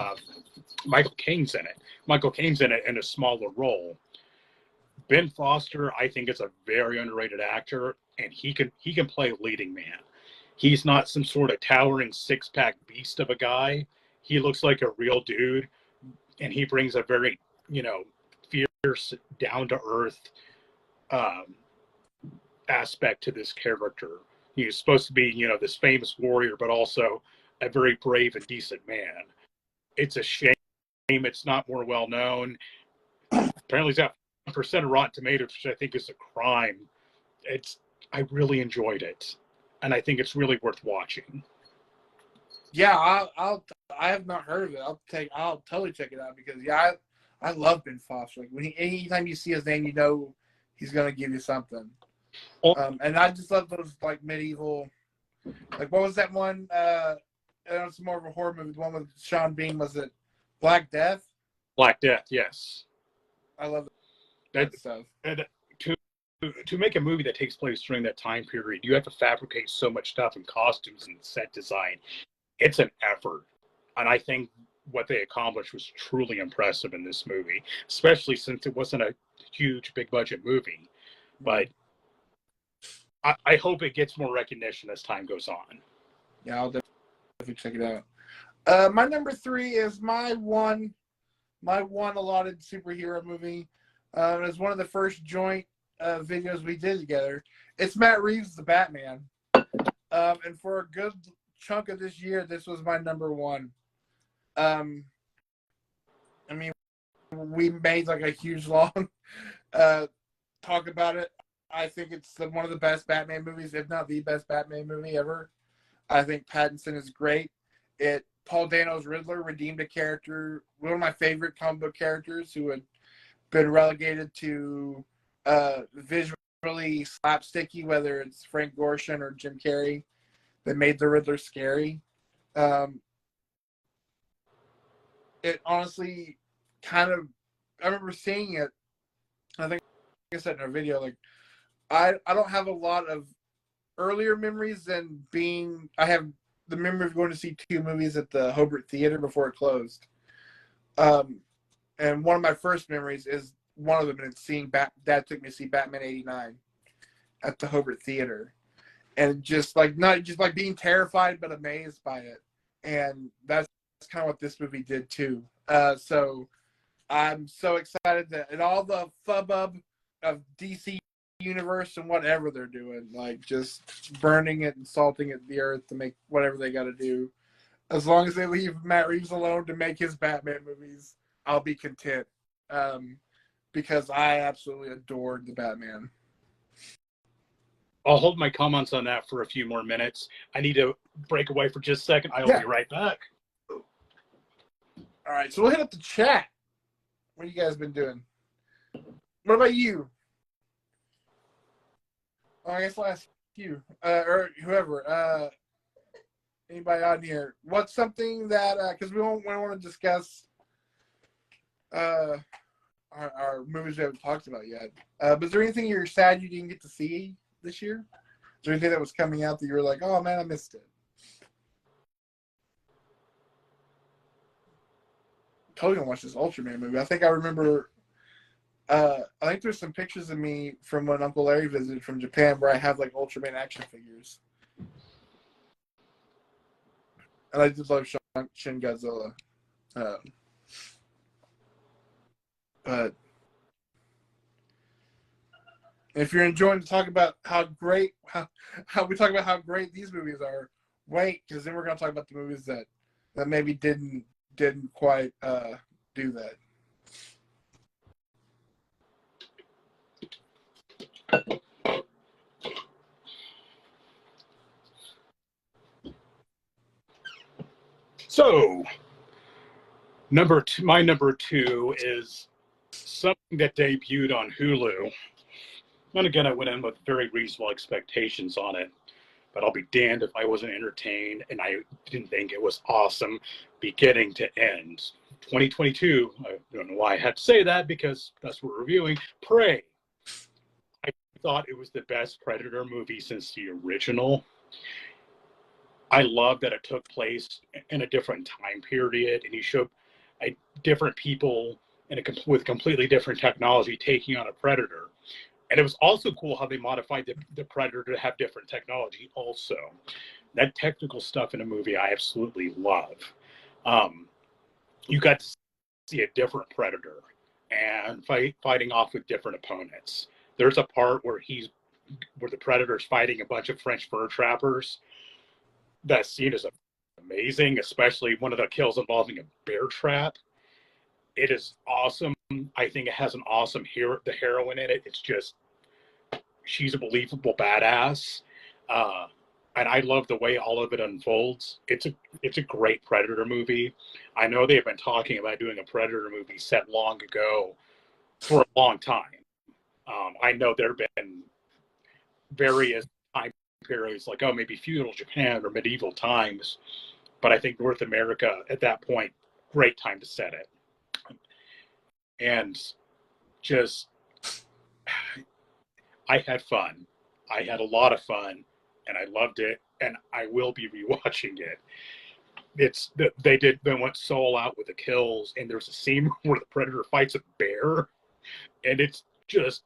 Michael Caine's in it. Michael Caine's in it in a smaller role. Ben Foster, I think, is a very underrated actor, and he can play a leading man. He's not some sort of towering six-pack beast of a guy. He looks like a real dude, and he brings a very, fierce, down-to-earth aspect to this character. He's supposed to be, this famous warrior, but also a very brave and decent man. It's a shame it's not more well-known. Apparently, he's got 1% of Rotten Tomatoes, which I think is a crime. I really enjoyed it, and I think it's really worth watching. Yeah, I have not heard of it. I'll totally check it out, because I love Ben Foster. Like anytime you see his name, he's gonna give you something. And I just love those like medieval. Like, what was that one? It's more of a horror movie. The one with Sean Bean, was it Black Death? Black Death, yes. I love that stuff. And to make a movie that takes place during that time period, you have to fabricate so much stuff in costumes and set design. It's an effort. And I think what they accomplished was truly impressive in this movie, especially since it wasn't a huge, big budget movie. But I hope it gets more recognition as time goes on. Yeah, I'll definitely check it out. My number 3 is my one allotted superhero movie. It's one of the first joint videos we did together. It's Matt Reeves' The Batman. And for a good chunk of this year, this was my number 1. I mean, we made like a huge long talk about it. I think it's one of the best Batman movies, if not the best Batman movie ever. I think Pattinson is great. Paul Dano's Riddler redeemed a character, one of my favorite comic book characters, who had been relegated to visually slapsticky, whether it's Frank Gorshin or Jim Carrey, that made the Riddler scary. It honestly kind of, I remember seeing it. I think I said in our video, like I don't have a lot of earlier memories than being. I have the memory of going to see 2 movies at the Hobart Theater before it closed. And one of my first memories is one of them, and it's seeing Dad took me to see Batman '89 at the Hobart Theater, and just like not just like being terrified but amazed by it, and that's kind of what this movie did too. So I'm so excited that in all the fubbub of DC universe and whatever they're doing, like just burning it and salting it the earth to make whatever they got to do, as long as they leave Matt Reeves alone to make his Batman movies, I'll be content. Because I absolutely adored the Batman. I'll hold my comments on that for a few more minutes. I need to break away for just a second. I'll be right back. All right, so we'll hit up the chat. What have you guys been doing? What about you? Oh, I guess I'll ask you, or whoever. Anybody on here? What's something that, because we want to discuss our movies we haven't talked about yet. But is there anything you're sad you didn't get to see this year? Is there anything that was coming out that you were like, oh man, I missed it? Totally gonna watch this Ultraman movie. I think I remember. I think there's some pictures of me from when Uncle Larry visited from Japan where I have like Ultraman action figures. And I just love Shin Godzilla. But if you're enjoying to talk about how great these movies are, wait, because then we're gonna talk about the movies that maybe didn't quite do that. So, my number two is something that debuted on Hulu. And again, I went in with very reasonable expectations on it, but I'll be damned if I wasn't entertained, and I didn't think it was awesome beginning to end. 2022, I don't know why I had to say that, because that's what we're reviewing. Prey. I thought it was the best Predator movie since the original. I love that it took place in a different time period, and you showed different people with completely different technology taking on a predator. And it was also cool how they modified the predator to have different technology also. That technical stuff in a movie I absolutely love. You got to see a different predator and fighting off with different opponents. There's a part where the predator's fighting a bunch of French fur trappers. That scene is amazing, especially one of the kills involving a bear trap. It is awesome. I think it has an awesome the heroine in it. It's just, she's a believable badass. And I love the way all of it unfolds. It's a great Predator movie. I know they've been talking about doing a Predator movie set long ago for a long time. I know there have been various time periods, like, maybe feudal Japan or medieval times. But I think North America at that point, great time to set it. And just, I had fun. I had a lot of fun, and I loved it, and I will be rewatching it. They went all out with the kills, and there's a scene where the Predator fights a bear, and it's just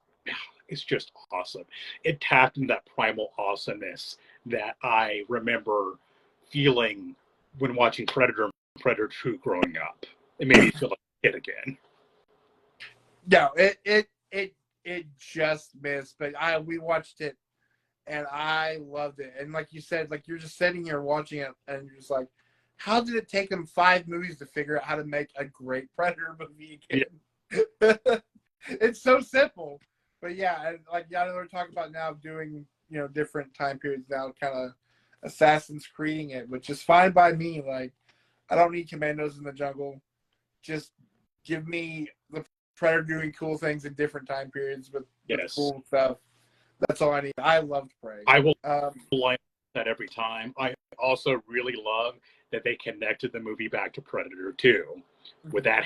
awesome. It tapped into that primal awesomeness that I remember feeling when watching Predator and Predator 2 growing up. It made me feel like a kid again. No, it just missed, but we watched it and I loved it. And like you said, like you're just sitting here watching it and you're just like, how did it take them 5 movies to figure out how to make a great Predator movie again? Yeah. It's so simple. But yeah, and like they're talking about now doing, different time periods now, kind of Assassin's Creeding it, which is fine by me. Like, I don't need Commandos in the Jungle. Just give me the Predator doing cool things in different time periods with cool stuff. That's all I need. I loved Prey. I will line that every time. I also really love that they connected the movie back to Predator 2 with that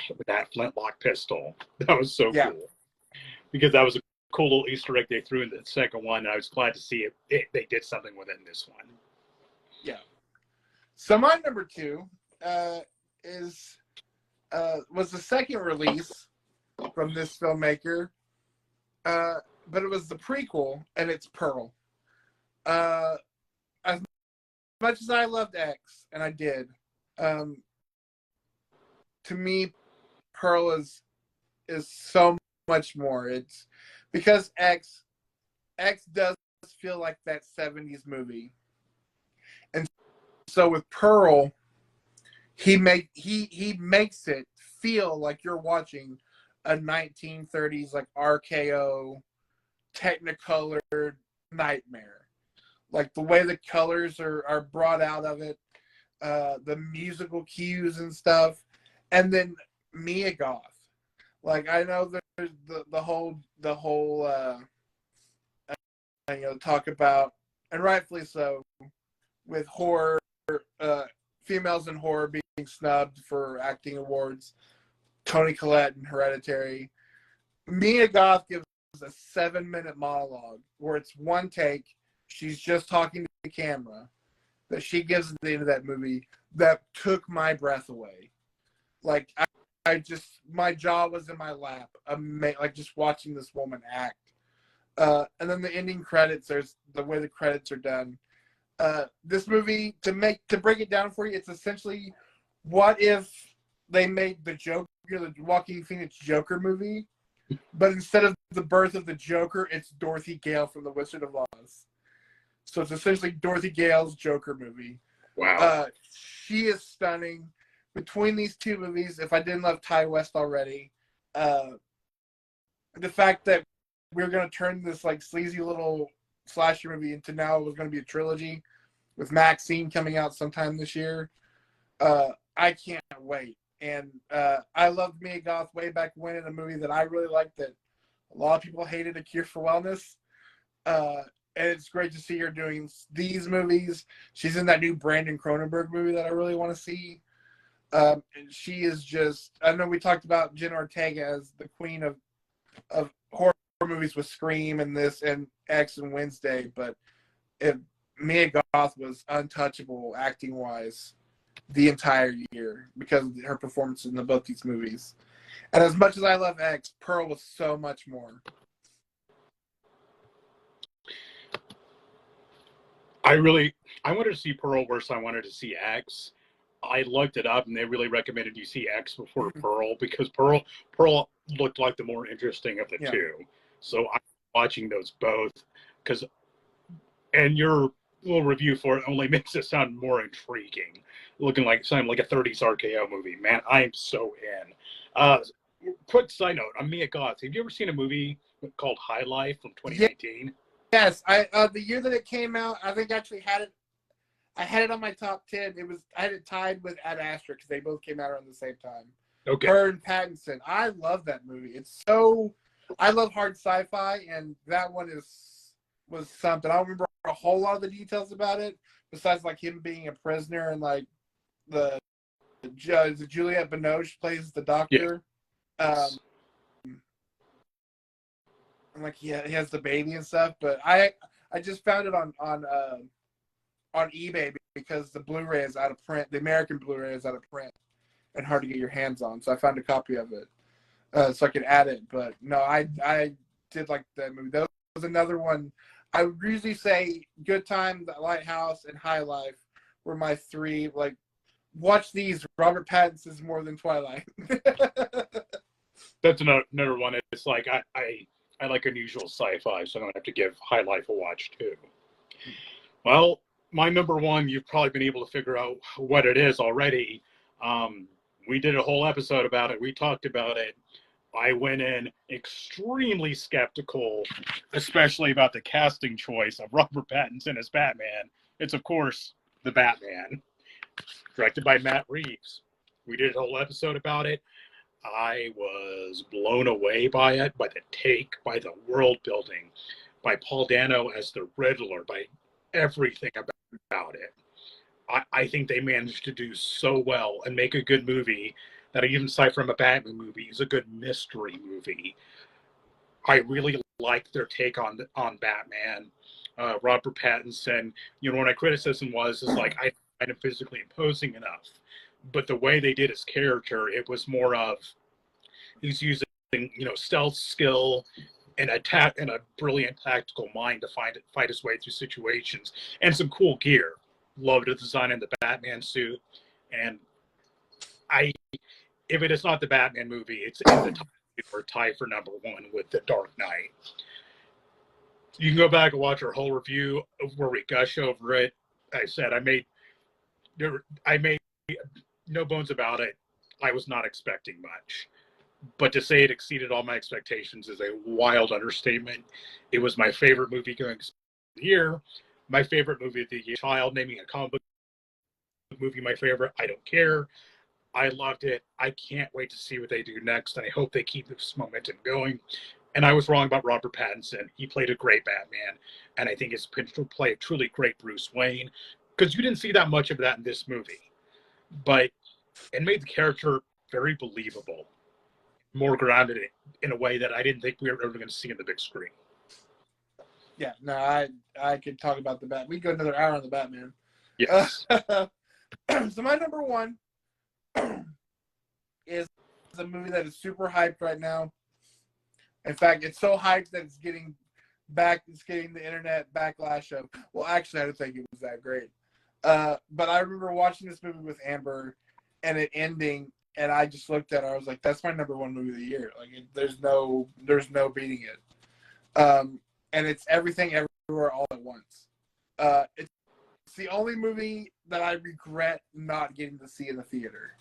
flintlock pistol. That was so cool. Because that was a cool little Easter egg they threw in the second one. And I was glad to see they did something with it in this one. Yeah. So my number 2 was the second release from this filmmaker, but it was the prequel, and it's Pearl. As much as I loved X, and I did, to me, Pearl is so much more. It's because X does feel like that 70s movie, and so with Pearl, he makes it feel like you're watching a 1930s like RKO Technicolor nightmare. Like the way the colors are brought out of it, the musical cues and stuff, and then Mia Goth. Like I know there's the whole talk about, and rightfully so, with horror, females in horror being snubbed for acting awards. Toni Collette in Hereditary. Mia Goth gives a 7-minute monologue where it's one take. She's just talking to the camera that she gives at the end of that movie that took my breath away. Like I just, my jaw was in my lap, like just watching this woman act. And then the ending credits, there's the way the credits are done. This movie, to break it down for you, it's essentially what if they made the Joker, the Joaquin Phoenix Joker movie, but instead of the birth of the Joker, it's Dorothy Gale from The Wizard of Oz. So it's essentially Dorothy Gale's Joker movie. Wow. She is stunning. Between these two movies, if I didn't love Ty West already, the fact that we're going to turn this like sleazy little slasher movie into now it was going to be a trilogy with Maxine coming out sometime this year. I can't wait. And I loved Mia Goth way back when in a movie that I really liked that a lot of people hated, A Cure for Wellness. And it's great to see her doing these movies. She's in that new Brandon Cronenberg movie that I really want to see. And she is just, I know we talked about Jenna Ortega as the queen of horror movies with Scream and this and X and Wednesday, but Mia Goth was untouchable acting wise the entire year because of her performance in both these movies. And as much as I love X, Pearl was so much more. I wanted to see Pearl worse than I wanted to see X. I looked it up, and they really recommended you see X before Pearl because Pearl looked like the more interesting of the two. So I'm watching those both and your little review for it only makes it sound more intriguing, sounding like a 30s RKO movie. Man, I am so in. Quick side note on Mia Goth. Have you ever seen a movie called High Life from 2019? Yes, the year that it came out, I think I actually had it. I had it on my top 10. I had it tied with Ad Astra because they both came out around the same time. Okay. Her and Pattinson. I love that movie. I love hard sci-fi, and that one was something. I don't remember a whole lot of the details about it, besides like him being a prisoner and like the Juliette Binoche plays the doctor. Yeah. And like he has the baby and stuff, but I just found it on eBay because the Blu-ray is out of print. The American Blu-ray is out of print and hard to get your hands on. So I found a copy of it so I could add it. But no, I did like that movie. That was another one. I would usually say Good Time, The Lighthouse, and High Life were my three. Like, watch these. Robert Pattinson's more than Twilight. That's another one. It's like I like unusual sci-fi, so I'm going to have to give High Life a watch too. Well, my number one, you've probably been able to figure out what it is already. We did a whole episode about it. We talked about it. I went in extremely skeptical, especially about the casting choice of Robert Pattinson as Batman. It's, of course, The Batman, directed by Matt Reeves. We did a whole episode about it. I was blown away by it, by the take, by the world building, by Paul Dano as the Riddler, by everything about it. I think they managed to do so well and make a good movie that even aside from a Batman movie is a good mystery movie. I really like their take on Batman. Robert Pattinson, one of my criticism is like I find him physically imposing enough, but the way they did his character, it was more of he's using stealth skill and a brilliant tactical mind to fight his way through situations and some cool gear. Loved the design in the Batman suit, and if it is not the Batman movie, it's in the top or tie for number one with The Dark Knight. You can go back and watch our whole review where we gush over it. I said I made no bones about it. I was not expecting much, but to say it exceeded all my expectations is a wild understatement. It was my favorite movie going year. My favorite movie of the year. Child naming a comic book movie my favorite. I don't care. I loved it. I can't wait to see what they do next, and I hope they keep this momentum going. And I was wrong about Robert Pattinson. He played a great Batman, and I think his potential to play a truly great Bruce Wayne, because you didn't see that much of that in this movie. But it made the character very believable, more grounded in a way that I didn't think we were ever going to see in the big screen. Yeah, no, I could talk about the Batman. We could go another hour on the Batman. Yes. So my number one is a movie that is super hyped right now. In fact, it's so hyped that it's getting the internet backlash of, well, actually, I don't think it was that great. But I remember watching this movie with Amber and it ending, and I just looked at it. I was like, that's my number one movie of the year. Like, there's no beating it. And it's Everything Everywhere All at Once. It's the only movie that I regret not getting to see in the theater.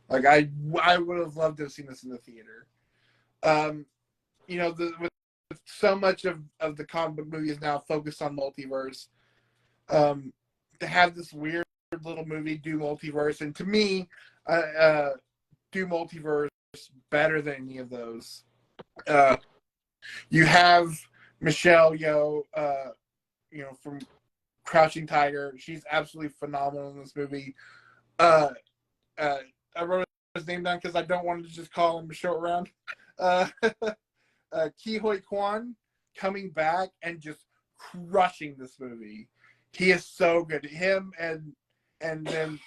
Like, I would have loved to have seen this in the theater. With so much of the comic book movies now focused on multiverse, to have this weird little movie do multiverse, and to me, do multiverse better than any of those. You have Michelle Yeoh, from Crouching Tiger. She's absolutely phenomenal in this movie. I wrote his name down because I don't want to just call him a short round. Ke Huy Quan coming back and just crushing this movie. He is so good. Him and then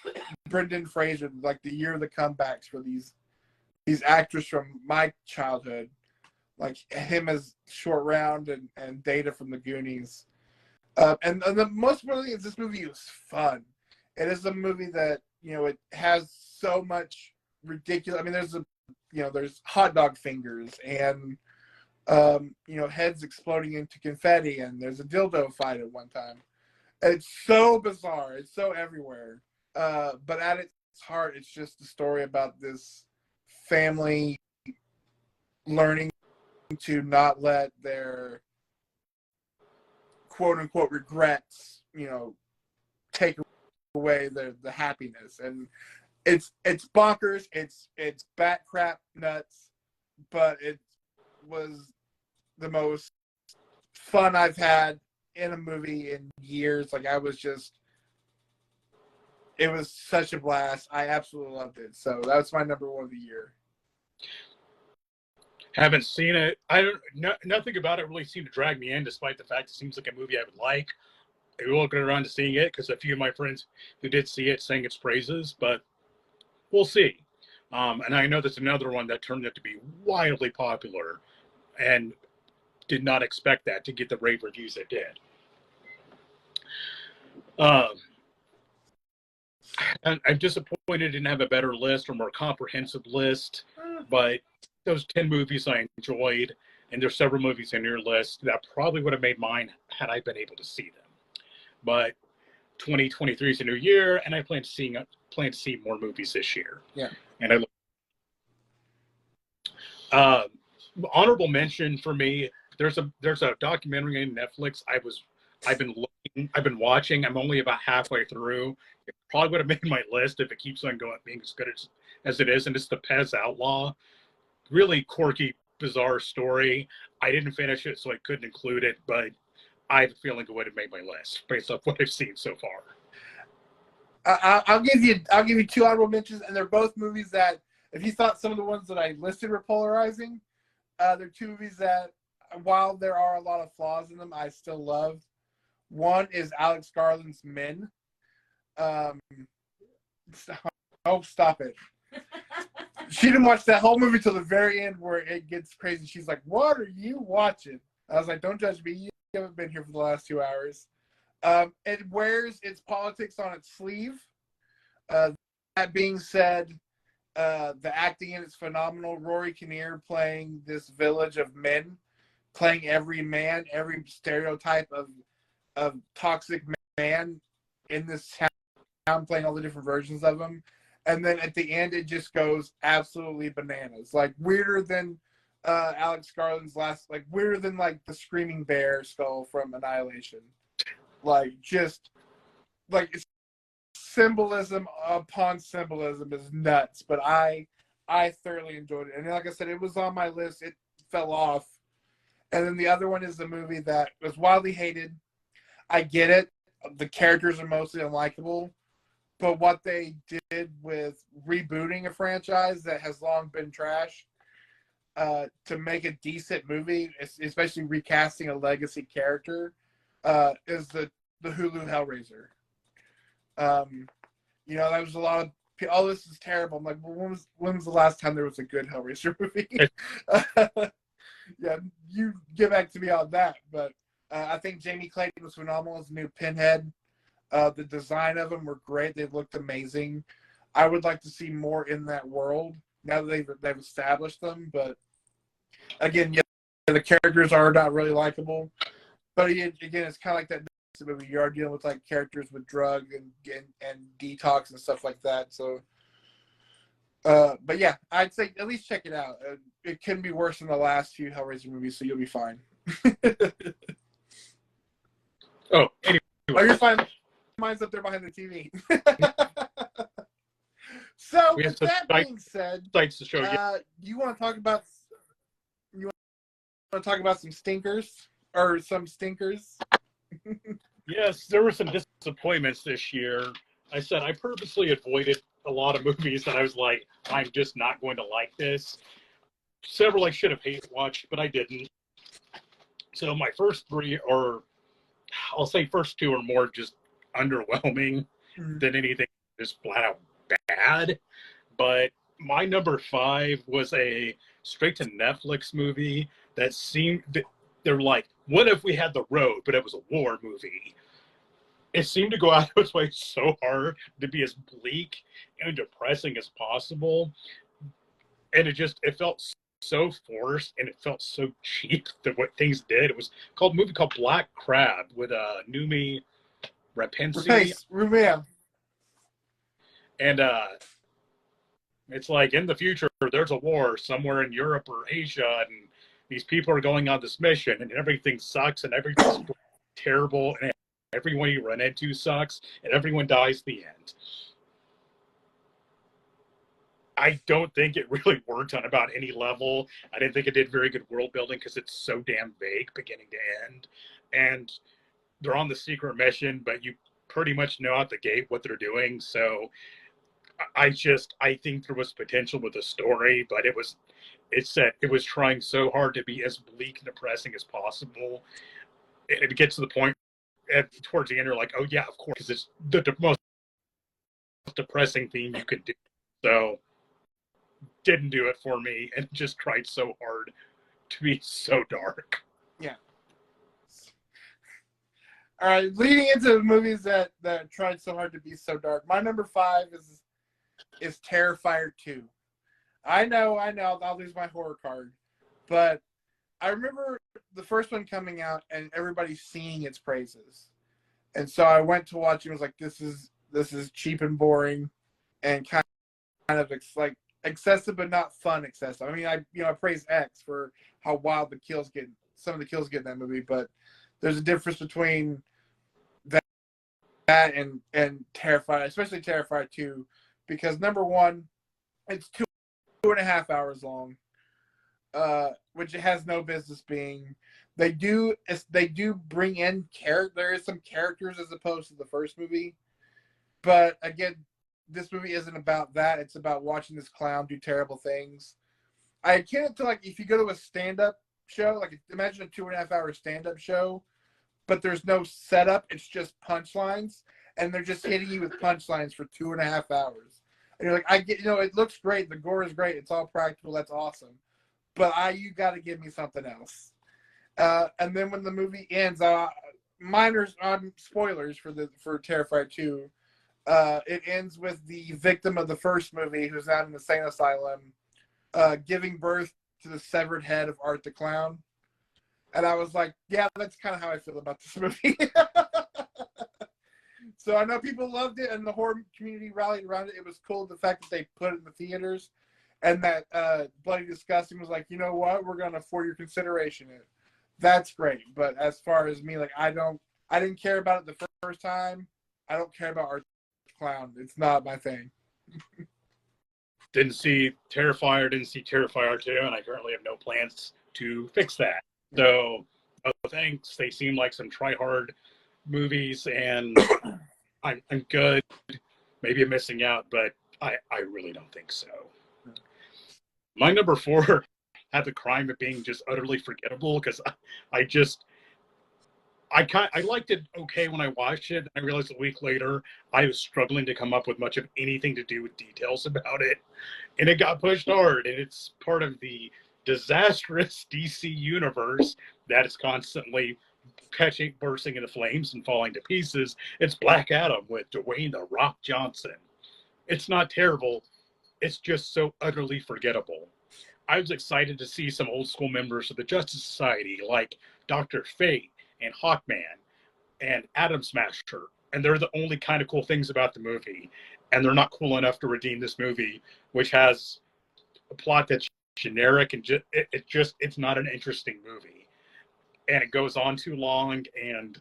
Brendan Fraser, like the year of the comebacks for these actors from my childhood, like him as Short Round and Data from the Goonies. And the most important thing is this movie is fun. It is a movie that, it has so much ridiculous. I mean, there's hot dog fingers and, heads exploding into confetti, and there's a dildo fight at one time. It's so bizarre. It's so everywhere. But at its heart, it's just a story about this family learning to not let their quote unquote regrets, take away the happiness. And it's bonkers. It's bat crap nuts, but it was the most fun I've had in a movie in years. Like, it was such a blast. I absolutely loved it. So that's my number one of the year. Haven't seen it. Nothing about it really seemed to drag me in, despite the fact it seems like a movie I would like. I will get around to seeing it because a few of my friends who did see it sang its praises, but we'll see. And I know there's another one that turned out to be wildly popular and did not expect that to get the rave reviews it did. I'm disappointed it didn't have a better list or more comprehensive list, but those 10 movies I enjoyed, and there's several movies in your list that probably would have made mine had I been able to see them. But 2023 is a new year, and I plan to see more movies this year. Yeah. And honorable mention for me. There's a documentary on Netflix. I've been watching. I'm only about halfway through. It probably would have made my list if it keeps on going, being as good as it is. And it's The Pez Outlaw. really quirky, bizarre story. I didn't finish it, so I couldn't include it, but I have a feeling it would have made my list based off what I've seen so far. I'll give you two honorable mentions, and they're both movies that, if you thought some of the ones that I listed were polarizing, they're two movies that, while there are a lot of flaws in them, I still love. One is Alex Garland's Men. Stop it. She didn't watch that whole movie till the very end where it gets crazy. She's like, "What are you watching?" I was like, "Don't judge me. You haven't been here for the last 2 hours." It wears its politics on its sleeve. That being said, the acting in it's phenomenal. Rory Kinnear playing this village of men, playing every man, every stereotype of toxic man in this town, playing all the different versions of them. And then at the end, it just goes absolutely bananas. Like, weirder than Alex Garland's last, like, weirder than, like, the screaming bear skull from Annihilation. Like, just, like, it's symbolism upon symbolism is nuts. But I thoroughly enjoyed it. And like I said, it was on my list. It fell off. And then the other one is the movie that was wildly hated. I get it. The characters are mostly unlikable. But what they did with rebooting a franchise that has long been trash to make a decent movie, especially recasting a legacy character, is the Hulu Hellraiser. That was a lot of, oh, this is terrible. I'm like, well, when was the last time there was a good Hellraiser movie? Yeah, you get back to me on that. But I think Jamie Clayton was phenomenal as a new Pinhead. The design of them were great. They looked amazing. I would like to see more in that world now that they've established them. But again, yeah, the characters are not really likable. But again, it's kind of like that movie. You are dealing with like characters with drug and detox and stuff like that. So, but yeah, I'd say at least check it out. It can be worse than the last few Hellraiser movies, so you'll be fine. Oh, anyway. Oh, you're fine. Mine's up there behind the TV. So, with that being said, sites to show you want to talk about some stinkers or some stinkers? Yes, there were some disappointments this year. I said I purposely avoided a lot of movies that I was like, I'm just not going to like this. Several I should have hate watched, but I didn't. So my first three, or I'll say first two, are more just underwhelming than anything just flat out bad. But my number 5 was a straight to Netflix movie that seemed, they're like, what if we had The Road, but it was a war movie? It seemed to go out of its way so hard to be as bleak and depressing as possible. And it felt so forced, and it felt so cheap that what things did. It was a movie called Black Crab with Numi Rapace. And it's like, in the future, there's a war somewhere in Europe or Asia, and these people are going on this mission, and everything sucks, and everything's terrible, and everyone you run into sucks, and everyone dies at the end. I don't think it really worked on about any level. I didn't think it did very good world building because it's so damn vague beginning to end. And they're on the secret mission, but you pretty much know out the gate what they're doing. So I think there was potential with the story, but it was trying so hard to be as bleak and depressing as possible. And it gets to the point towards the end, you're like, oh yeah, of course, because it's the most depressing theme you could do. So didn't do it for me, and just tried so hard to be so dark. Yeah. All right, leading into movies that tried so hard to be so dark. My number 5 is Terrifier 2. I know, I'll lose my horror card, but I remember the first one coming out and everybody singing its praises, and so I went to watch it. And was like, this is cheap and boring, and kind of like excessive but not fun excessive. I mean, I praise X for how wild some of the kills get in that movie, but there's a difference between that and Terrifier, especially Terrifier 2, because number one, it's 2.5 hours long. which it has no business being. They do bring in there is some characters as opposed to the first movie, but again, this movie isn't about that. It's about watching this clown do terrible things. I akin it to like if you go to a stand-up show, like imagine a 2.5 hour stand-up show, but there's no setup. It's just punchlines, and they're just hitting you with punchlines for 2.5 hours. And you're like, I get, it looks great. The gore is great. It's all practical. That's awesome. But you got to give me something else. And then when the movie ends, minor spoilers for Terrifier 2. It ends with the victim of the first movie, who's out in the insane asylum, giving birth to the severed head of Art the Clown. And I was like, yeah, that's kind of how I feel about this movie. So I know people loved it, and the horror community rallied around it. It was cool, the fact that they put it in the theaters, and that Bloody Disgusting was like, you know what, we're going to, for your consideration, it. That's great. But as far as me, like, I didn't care about it the first time. I don't care about Art the Clown. It's not my thing. Didn't see Terrifier 2, and I currently have no plans to fix that. So, thanks. They seem like some try-hard movies, and I'm good. Maybe I'm missing out, but I really don't think so. My number 4 had the crime of being just utterly forgettable, because I liked it okay when I watched it. I realized a week later I was struggling to come up with much of anything to do with details about it, and it got pushed hard. And it's part of the disastrous DC universe that is constantly bursting into flames and falling to pieces. It's Black Adam with Dwayne "The Rock" Johnson. It's not terrible. It's just so utterly forgettable. I was excited to see some old school members of the Justice Society like Dr. Fate and Hawkman and Atom Smasher. And they're the only kind of cool things about the movie. And they're not cool enough to redeem this movie, which has a plot that's generic and it's not an interesting movie. And it goes on too long, and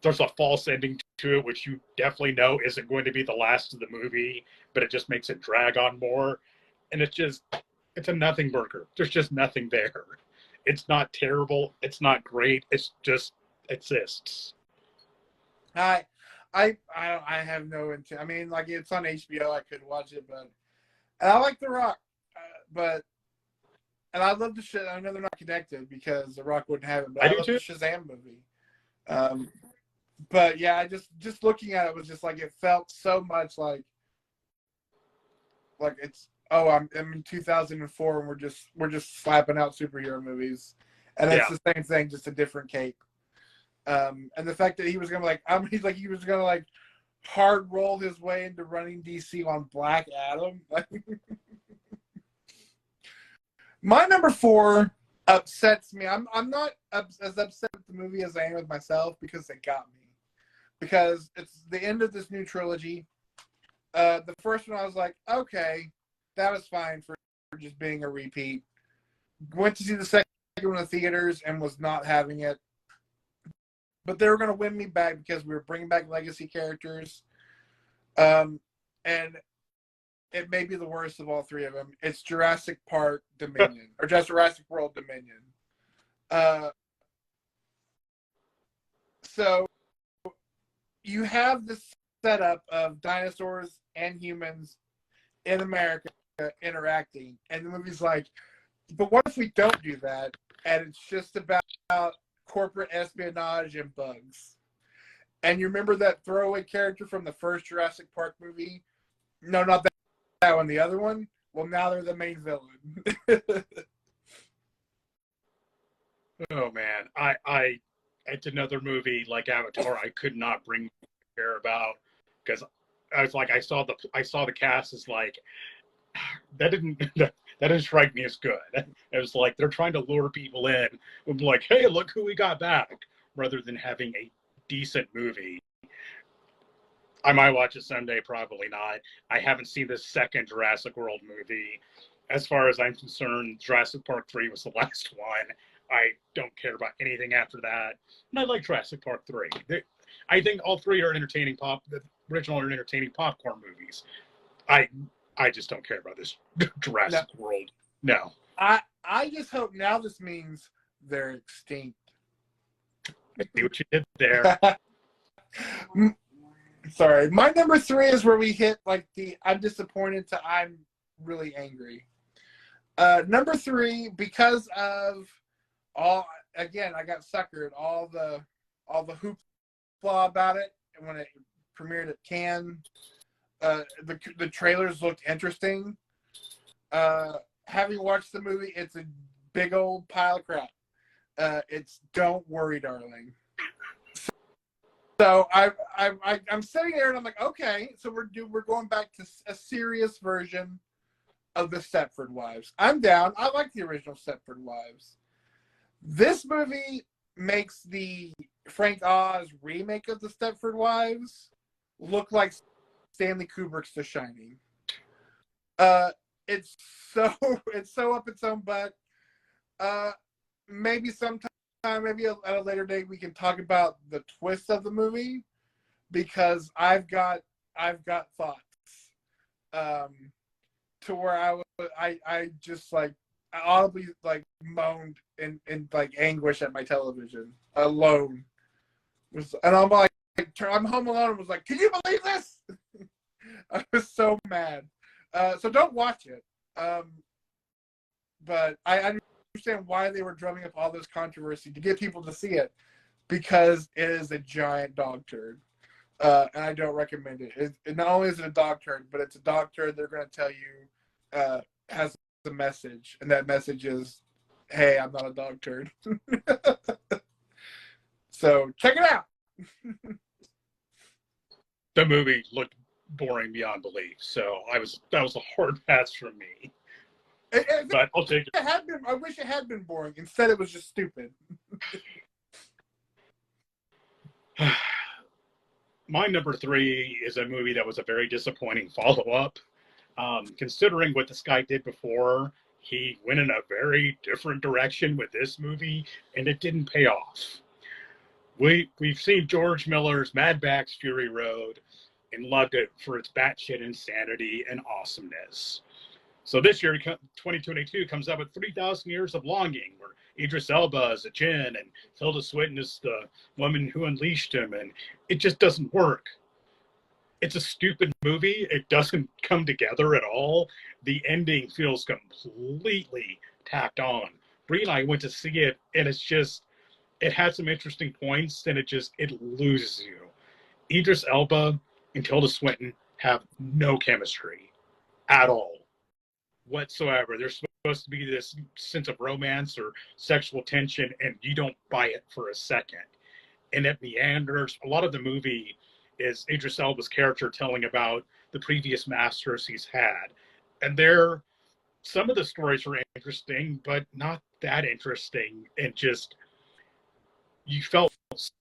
there's a false ending to it, which you definitely know isn't going to be the last of the movie, but it just makes it drag on more. And it's a nothing burger. There's just nothing there. It's not terrible. It's not great. It's just exists. I have no intent. I mean, like, it's on HBO. I could watch it, but and I like The Rock, and I love the shit. I know they're not connected because The Rock wouldn't have it, but I love the Shazam movie. But yeah, I just looking at it was just like, it felt so much like it's, I'm in 2004 and we're just slapping out superhero movies, and it's the same thing, just a different cape. And the fact that he was gonna he was gonna hard roll his way into running DC on Black Adam. My number 4 upsets me. I'm not as upset with the movie as I am with myself, because it got me. Because it's the end of this new trilogy. The first one I was like, okay, that was fine for just being a repeat. Went to see the second one in the theaters and was not having it. But they were going to win me back because we were bringing back legacy characters. And it may be the worst of all 3 of them. It's Jurassic Park Dominion, or just Jurassic World Dominion. So you have this setup of dinosaurs and humans in America interacting, and the movie's like, but what if we don't do that, and it's just about corporate espionage and bugs? And you remember that throwaway character from the first Jurassic Park movie? No, not that one, the other one. Well, now they're the main villain. Oh man, it's another movie like Avatar I could not bring to care about, because I was like, I saw the cast as like, that didn't strike me as good. It was like they're trying to lure people in with like, hey, look who we got back, rather than having a decent movie. I might watch it someday, probably not. I haven't seen the second Jurassic World movie. As far as I'm concerned, Jurassic Park 3 was the last one. I don't care about anything after that. And I like Jurassic Park 3. I think all 3 are entertaining the original are entertaining popcorn movies. I just don't care about this Jurassic World. No. I just hope now this means they're extinct. I see what you did there. Sorry. My number 3 is where we hit like the I'm disappointed to I'm really angry. Number 3, because of all, again, I got suckered, all the hoopla about it, and when it premiered at Cannes, the trailers looked interesting. Having watched the movie, it's a big old pile of crap. It's Don't Worry, Darling. So I'm sitting there and I'm like, okay, so we're going back to a serious version of the Stepford Wives. I'm down. I like the original Stepford Wives. This movie makes the Frank Oz remake of the Stepford Wives look like Stanley Kubrick's The Shining. It's so up its own butt. Maybe sometime, maybe at a later date, we can talk about the twist of the movie, because I've got thoughts. To where I just like I audibly like moaned in like anguish at my television alone. And I'm like, I'm home alone and was like, can you believe this? I was so mad. So don't watch it. But I understand why they were drumming up all this controversy to get people to see it, because it is a giant dog turd. And I don't recommend it. Not only is it a dog turd, but it's a dog turd they're going to tell you has a message. And that message is, hey, I'm not a dog turd. So check it out. The movie looked boring beyond belief, so that was a hard pass for me. But I'll take it. I wish it had been boring. Instead, it was just stupid. My number 3 is a movie that was a very disappointing follow-up. Considering what this guy did before, he went in a very different direction with this movie, and it didn't pay off. We've seen George Miller's Mad Max Fury Road and loved it for its batshit insanity and awesomeness. So this year, 2022, comes up with 3,000 Years of Longing, where Idris Elba is a djinn and Tilda Swinton is the woman who unleashed him, and it just doesn't work. It's a stupid movie. It doesn't come together at all. The ending feels completely tacked on. Bree and I went to see it, and it had some interesting points, and it loses you. Idris Elba and Tilda Swinton have no chemistry at all whatsoever. There's supposed to be this sense of romance or sexual tension, and you don't buy it for a second. And it meanders. A lot of the movie is Idris Elba's character telling about the previous masters he's had. And some of the stories were interesting, but not that interesting. And just, you felt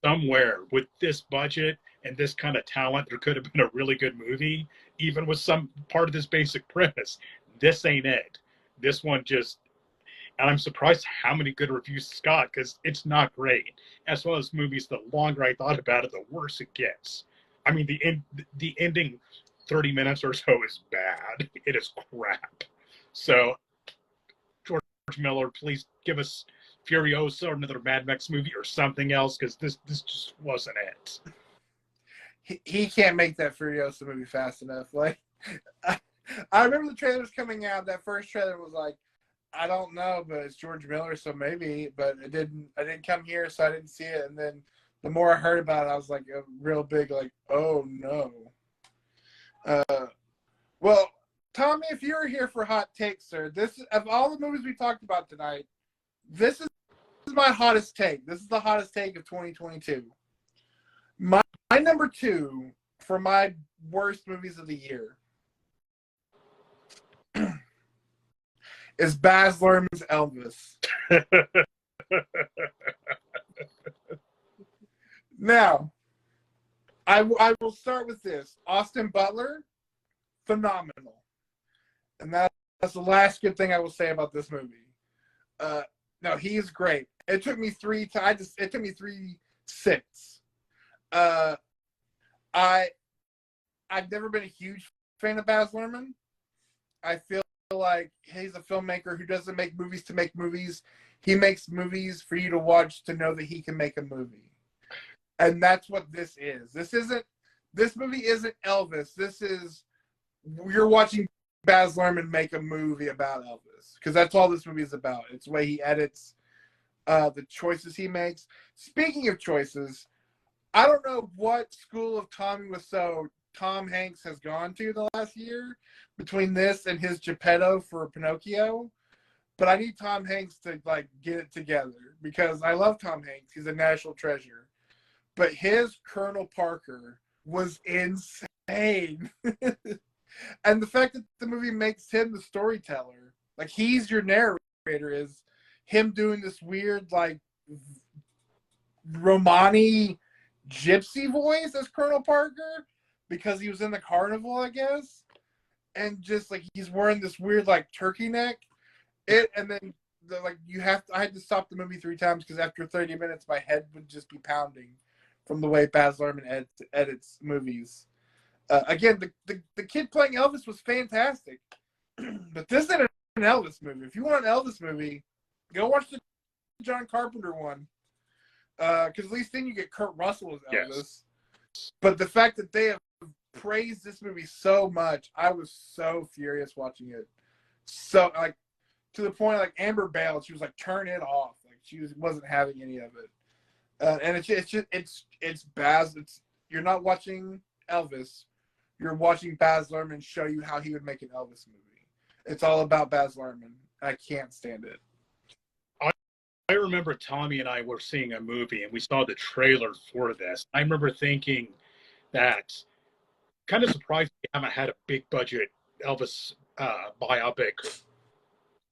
somewhere with this budget and this kind of talent, there could have been a really good movie, even with some part of this basic premise. This ain't it. This one and I'm surprised how many good reviews it's got, because it's not great. As well as movies, the longer I thought about it, the worse it gets. I mean, the ending 30 minutes or so is bad. It is crap. So, George Miller, please give us Furiosa or another Mad Max movie or something else, because this just wasn't it. He can't make that Furiosa movie fast enough. Like, I remember the trailers coming out. That first trailer was like, I don't know, but it's George Miller, so maybe. But I didn't come here, so I didn't see it. And then the more I heard about it, I was like a real big like, oh no. Well, Tommy, if you're here for hot takes, sir, this of all the movies we talked about tonight, this is my hottest take. This is the hottest take of 2022. My number 2 for my worst movies of the year is Baz Luhrmann's Elvis. Now, I will start with this. Austin Butler, phenomenal. And that's the last good thing I will say about this movie. No, he's great. It took me 3 times. It took me 3 sits. I've never been a huge fan of Baz Luhrmann. I feel like he's a filmmaker who doesn't make movies to make movies. He makes movies for you to watch to know that he can make a movie. And that's what this is. This movie isn't Elvis. You're watching Baz Luhrmann make a movie about Elvis. Because that's all this movie is about. It's the way he edits, the choices he makes. Speaking of choices, I don't know what school of Tommy Wiseau Tom Hanks has gone to the last year between this and his Geppetto for Pinocchio. But I need Tom Hanks to like get it together because I love Tom Hanks. He's a national treasure. But his Colonel Parker was insane. And the fact that the movie makes him the storyteller, like he's your narrator, is him doing this weird like Romani gypsy voice as Colonel Parker because he was in the carnival, I guess. And just like he's wearing this weird like turkey neck. And then I had to stop the movie 3 times because after 30 minutes my head would just be pounding from the way Baz Luhrmann edits movies. Again, the kid playing Elvis was fantastic, but this isn't an Elvis movie. If you want an Elvis movie, go watch the John Carpenter one, because at least then you get Kurt Russell as Elvis. Yes. But the fact that they have praised this movie so much, I was so furious watching it. So like to the point like Amber bailed, she was like, "Turn it off!" Like she wasn't having any of it. And it's Baz. You're not watching Elvis. You're watching Baz Luhrmann show you how he would make an Elvis movie. It's all about Baz Luhrmann. I can't stand it. I remember Tommy and I were seeing a movie and we saw the trailer for this. I remember thinking that kind of surprised we haven't had a big budget Elvis biopic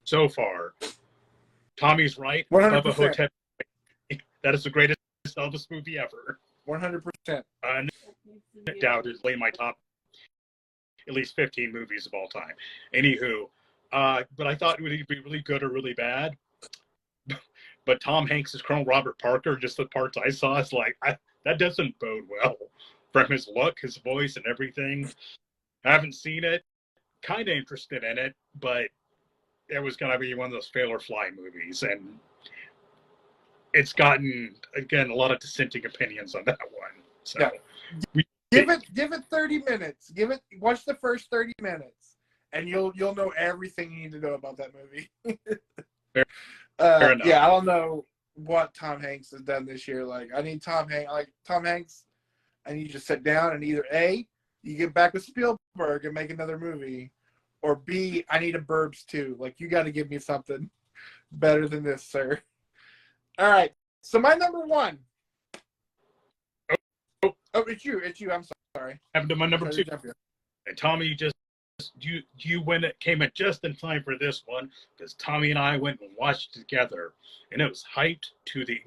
so far. Tommy's right. 100%. Bubba Hotep. That is the greatest Elvis movie ever. 100%. Undoubtedly my top at least 15 movies of all time. Anywho, but I thought it would be really good or really bad. But Tom Hanks as Colonel Robert Parker, just the parts I saw, is like, that doesn't bode well from his look, his voice, and everything. I haven't seen it. Kind of interested in it, but it was going to be one of those fail or fly movies. And it's gotten, again, a lot of dissenting opinions on that one. So yeah. Give it 30 minutes. Watch the first 30 minutes, and you'll know everything you need to know about that movie. Fair enough. Yeah, I don't know what Tom Hanks has done this year. Like, I need Tom Hanks. I need you to sit down and either A, you get back with Spielberg and make another movie, or B, I need a Burbs too. Like, you got to give me something better than this, sir. All right. So my number one. Oh, it's you. I'm sorry. Happened to my number 2. And Tommy you came in just in time for this one because Tommy and I went and watched it together, and it was hyped to the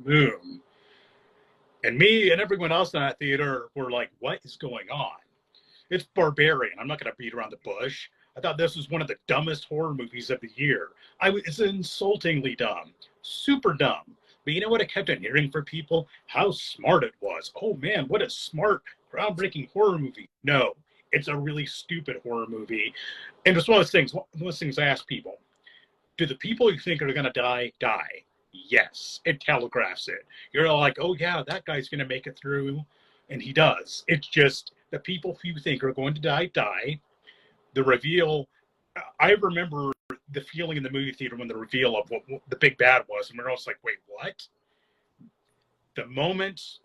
moon. And me and everyone else in that theater were like, "What is going on?" It's Barbarian. I'm not going to beat around the bush. I thought this was one of the dumbest horror movies of the year. It's insultingly dumb, super dumb. But you know what? I kept on hearing from people how smart it was. Oh man, what a smart, groundbreaking horror movie. No. It's a really stupid horror movie. And it's one of those things I ask people. Do the people you think are going to die? Yes. It telegraphs it. You're like, oh, yeah, that guy's going to make it through. And he does. It's just the people who you think are going to die. The reveal, I remember the feeling in the movie theater when the reveal of what the big bad was. And we're all like, wait, what? The moment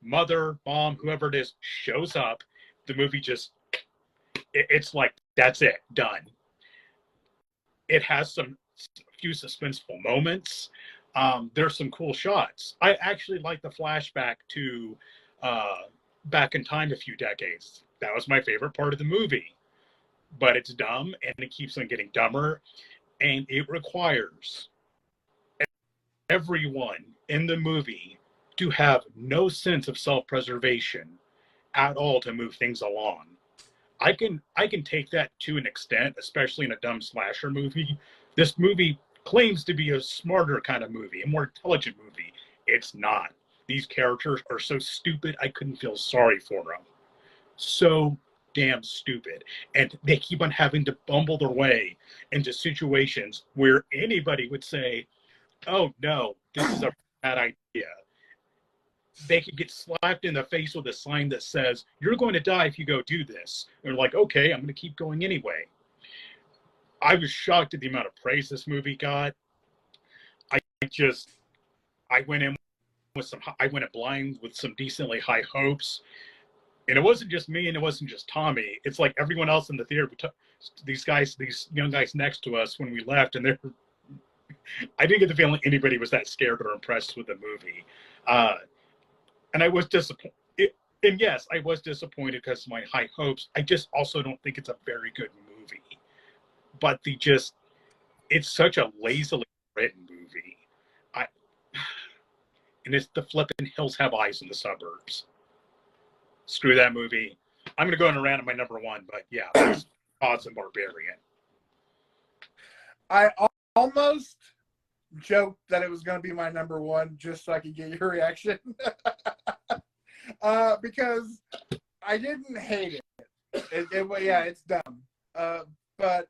mother, mom, whoever it is, shows up, the movie just... It's like, that's it, done. It has a few suspenseful moments. There's some cool shots. I actually like the flashback to back in time a few decades. That was my favorite part of the movie. But it's dumb, and it keeps on getting dumber. And it requires everyone in the movie to have no sense of self-preservation at all to move things along. I can take that to an extent, especially in a dumb slasher movie. This movie claims to be a smarter kind of movie, a more intelligent movie. It's not. These characters are so stupid, I couldn't feel sorry for them. So damn stupid. And they keep on having to bumble their way into situations where anybody would say, oh no, this is a bad idea. They could get slapped in the face with a sign that says, you're going to die if you go do this. And they're like, okay, I'm going to keep going anyway. I was shocked at the amount of praise this movie got. I went in I went in blind with some decently high hopes. And it wasn't just me and it wasn't just Tommy. It's like everyone else in the theater, these young guys next to us when we left, and I didn't get the feeling anybody was that scared or impressed with the movie. And I was disappointed. And yes, I was disappointed because of my high hopes. I just also don't think it's a very good movie. But it's such a lazily written movie. And it's the flippin' Hills Have Eyes in the Suburbs. Screw that movie. I'm going to go on a rant on my number one, but yeah, it's Odds and Barbarian. I almost joked that it was going to be my number one just so I could get your reaction. Because I didn't hate it. Yeah, it's dumb. But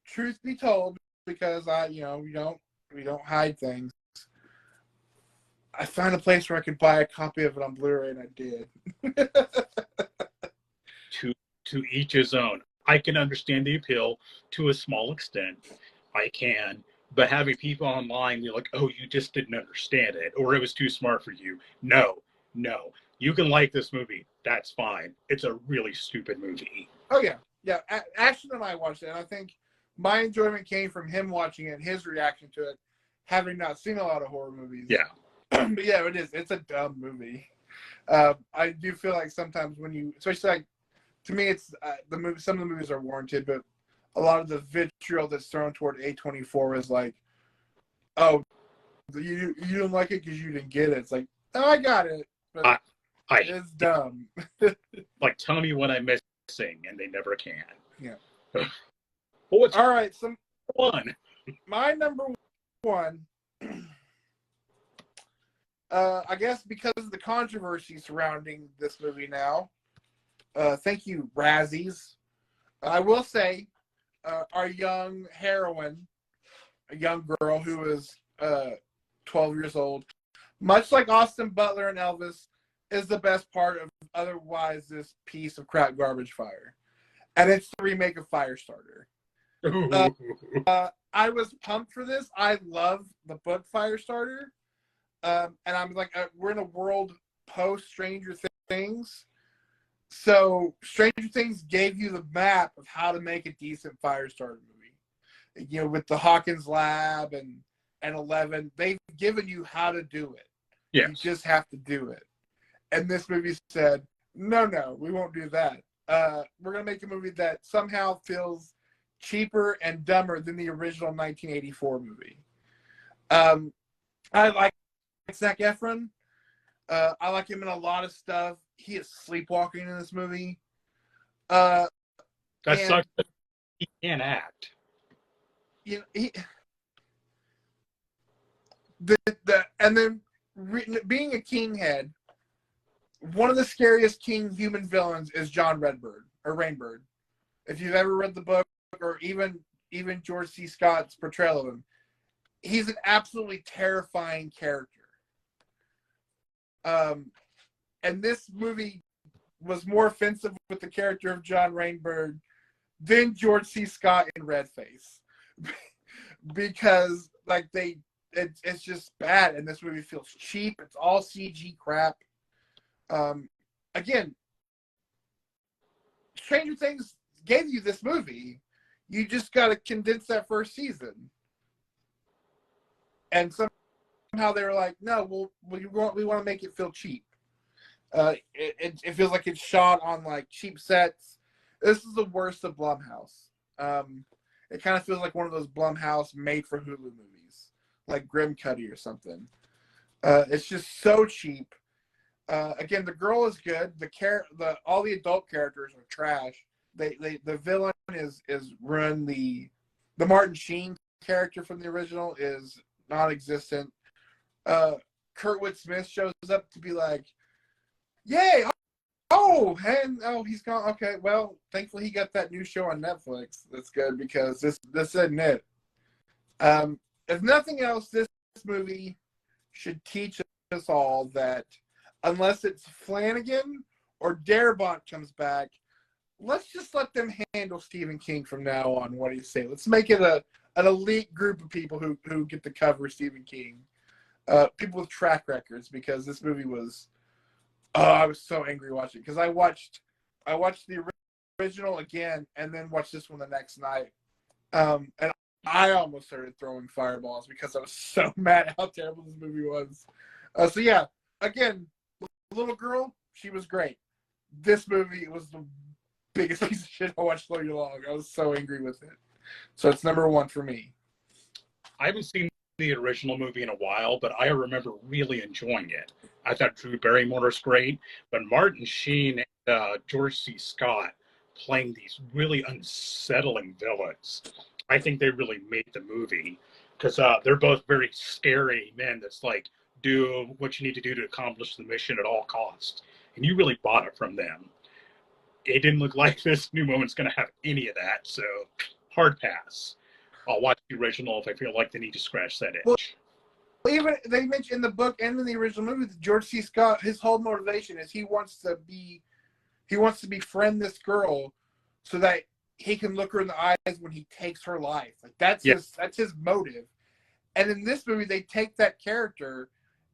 truth be told, because we don't hide things. I found a place where I could buy a copy of it on Blu-ray, and I did. To each his own. I can understand the appeal to a small extent. I can. But having people online be like, oh, you just didn't understand it, or it was too smart for you. No. You can like this movie. That's fine. It's a really stupid movie. Oh, yeah. Yeah. Ashton and I watched it, and I think my enjoyment came from him watching it and his reaction to it, having not seen a lot of horror movies. Yeah. But yeah, it is. It's a dumb movie. I do feel like sometimes when you, especially like, to me, it's the movie. Some of the movies are warranted, but a lot of the vitriol that's thrown toward A24 is like, oh, you don't like it because you didn't get it. It's like, oh, I got it, but it's dumb. Like, tell me what I'm missing, and they never can. Yeah. Well, all right. So my number one. I guess because of the controversy surrounding this movie now, thank you, Razzies. I will say, our young heroine, a young girl who was 12 years old, much like Austin Butler and Elvis, is the best part of otherwise this piece of crap garbage fire. And it's the remake of Firestarter. I was pumped for this. I love the book Firestarter. And I'm like, we're in a world post Stranger Things. So Stranger Things gave you the map of how to make a decent Firestarter movie. You know, with the Hawkins Lab and 11, they've given you how to do it. Yes. You just have to do it. And this movie said, no, we won't do that. We're going to make a movie that somehow feels cheaper and dumber than the original 1984 movie. I like Zac Efron. I like him in a lot of stuff. He is sleepwalking in this movie. That sucks. He can't act. You know, and then being a king head, one of the scariest king human villains is John Redbird or Rainbird. If you've ever read the book, or even George C. Scott's portrayal of him, he's an absolutely terrifying character. And this movie was more offensive with the character of John Rainbird than George C. Scott in Redface, because like it's just bad, and this movie feels cheap. It's all CG crap. Again, Stranger Things gave you this movie. You just got to condense that first season. And somehow they were like, no, we want to make it feel cheap. It feels like it's shot on like cheap sets. This is the worst of Blumhouse. It kind of feels like one of those Blumhouse made for Hulu movies, like Grim Cuddy or something. It's just so cheap. Again, the girl is good. All the adult characters are trash. The villain is ruined. The Martin Sheen character from the original is non-existent. Kurtwood Smith shows up to be like, "Yay, he's gone. Okay, well, thankfully he got that new show on Netflix. That's good because this isn't it. If nothing else, this movie should teach us all that unless it's Flanagan or Darabont comes back, let's just let them handle Stephen King from now on. What do you say? Let's make it an elite group of people who get to cover Stephen King. People with track records, because this movie was, I was so angry watching it because I watched the original again and then watched this one the next night. And I almost started throwing fireballs because I was so mad at how terrible this movie was. So yeah, again, little girl, she was great. This movie was the biggest piece of shit I watched all year long. I was so angry with it. So it's number one for me. I haven't seen the original movie in a while, but I remember really enjoying it. I thought Drew Barrymore was great, but Martin Sheen and George C. Scott playing these really unsettling villains, I think they really made the movie, because they're both very scary men that's like, do what you need to do to accomplish the mission at all costs. And you really bought it from them. It didn't look like this new moment's going to have any of that, so hard pass. I'll watch the original if I feel like they need to scratch that itch. Well, even they mentioned in the book and in the original movie that George C. Scott, his whole motivation is he wants to befriend this girl so that he can look her in the eyes when he takes her life. Like that's his motive. And in this movie, they take that character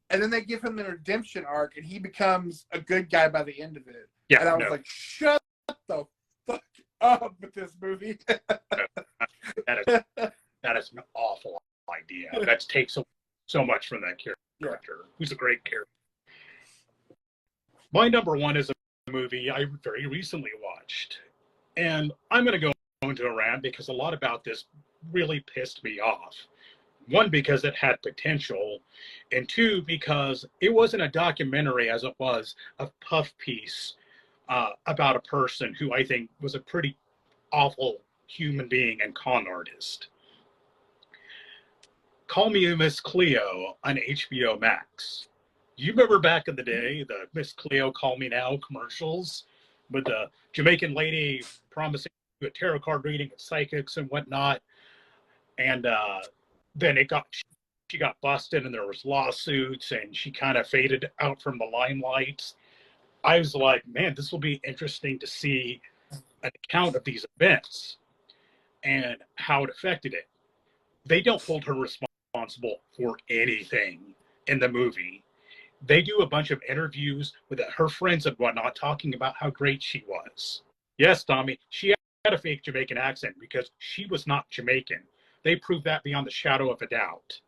and then they give him the redemption arc, and he becomes a good guy by the end of it. Yeah, and I was like, shut the fuck up with this movie. That is an awful idea. That takes so much from that character, who's a great character. My number one is a movie I very recently watched. And I'm going to go into a rant because a lot about this really pissed me off. One, because it had potential, and two, because it wasn't a documentary as it was a puff piece about a person who I think was a pretty awful human being and con artist. Call Me Miss Cleo on HBO Max. You remember back in the day, the Miss Cleo Call Me Now commercials with the Jamaican lady promising a tarot card reading and psychics and whatnot. And then she got busted and there was lawsuits and she kind of faded out from the limelight. I was like, man, this will be interesting to see an account of these events and how it affected it. They don't hold her responsible for anything in the movie. They do a bunch of interviews with her friends and whatnot talking about how great she was. Yes, Tommy, she had a fake Jamaican accent because she was not Jamaican. They proved that beyond the shadow of a doubt,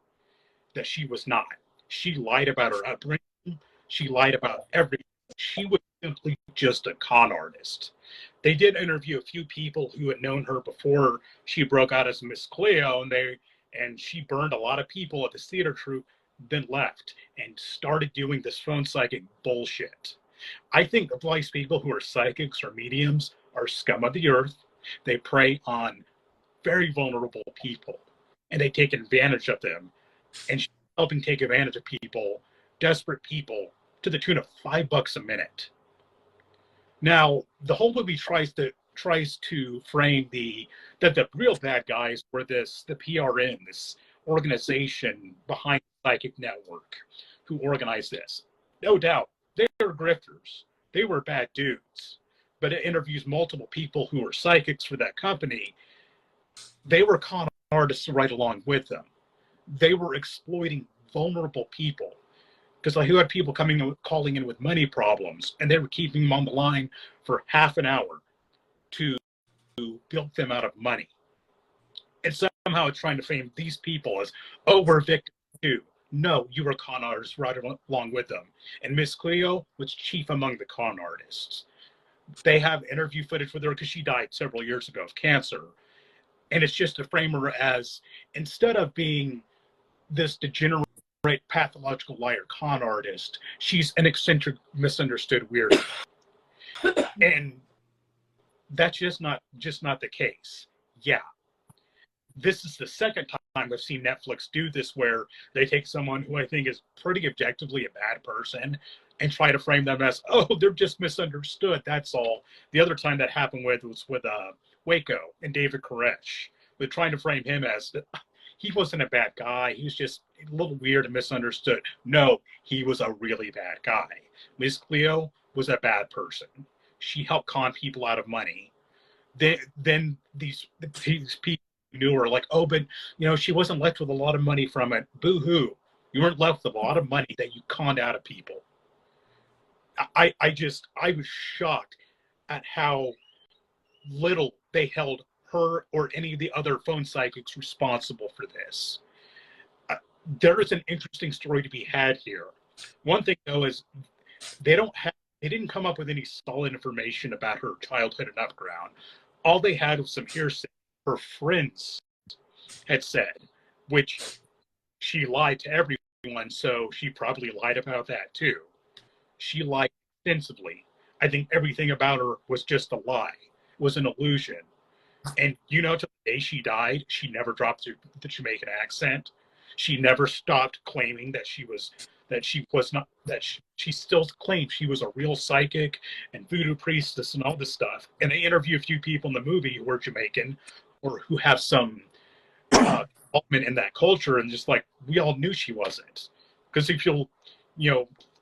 that she was not. She lied about her upbringing. She lied about everything. She was simply just a con artist. They did interview a few people who had known her before she broke out as Miss Cleo, and she burned a lot of people at the theater troupe, then left and started doing this phone psychic bullshit. I think these people who are psychics or mediums are scum of the earth. They prey on very vulnerable people, and they take advantage of them. And she's helping take advantage of people, desperate people, to the tune of $5 a minute. Now, the whole movie tries to frame that the real bad guys were the PRN, this organization behind the Psychic Network, who organized this. No doubt, they were grifters. They were bad dudes. But it interviews multiple people who were psychics for that company. They were con artists right along with them. They were exploiting vulnerable people. Because you had people calling in with money problems, and they were keeping them on the line for half an hour to bilk them out of money. And somehow it's trying to frame these people as, oh, we're victims too. No, you were con artists right along with them. And Miss Cleo was chief among the con artists. They have interview footage with her because she died several years ago of cancer. And it's just to frame her as, instead of being this degenerate, pathological liar con artist, she's an eccentric, misunderstood weirdo. And that's just not the case. Yeah. This is the second I've seen Netflix do this where they take someone who I think is pretty objectively a bad person and try to frame them as, oh, they're just misunderstood. That's all. The other time that happened was with Waco and David Koresh. They're trying to frame him as he wasn't a bad guy. He was just a little weird and misunderstood. No, he was a really bad guy. Miss Cleo was a bad person. She helped con people out of money. Then these people knew her like, oh, but she wasn't left with a lot of money from it. Boo hoo! You weren't left with a lot of money that you conned out of people. I was shocked at how little they held her or any of the other phone psychics responsible for this. There is an interesting story to be had here. One thing though is they didn't come up with any solid information about her childhood and background. All they had was some hearsay her friends had said, which she lied to everyone, so she probably lied about that too. She lied extensively. I think everything about her was just a lie, was an illusion. And till the day she died, she never dropped the Jamaican accent. She never stopped claiming that she still claimed she was a real psychic and voodoo priestess and all this stuff. And they interview a few people in the movie who are Jamaican or who have some involvement in that culture, and just like, we all knew she wasn't. Because if you'll,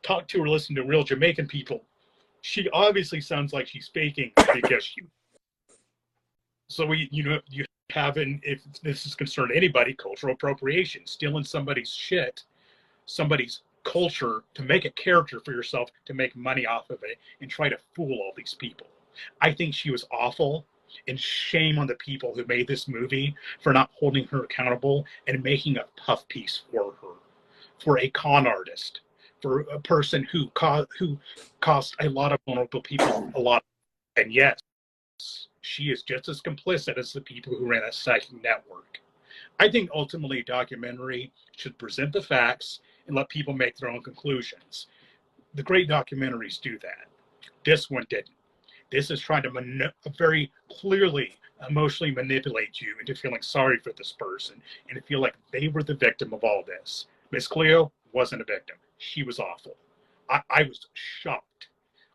talk to or listen to real Jamaican people, she obviously sounds like she's faking because she. So you have, if this is concerned to anybody, cultural appropriation, stealing somebody's shit, somebody's culture to make a character for yourself, to make money off of it, and try to fool all these people. I think she was awful, and shame on the people who made this movie for not holding her accountable and making a puff piece for her, for a con artist, for a person who cost a lot of vulnerable people a lot. And yes, she is just as complicit as the people who ran that psychic network. I think ultimately a documentary should present the facts and let people make their own conclusions. The great documentaries do that. This one didn't. This is trying to very clearly emotionally manipulate you into feeling sorry for this person and to feel like they were the victim of all this. Miss Cleo wasn't a victim. She was awful. I was shocked.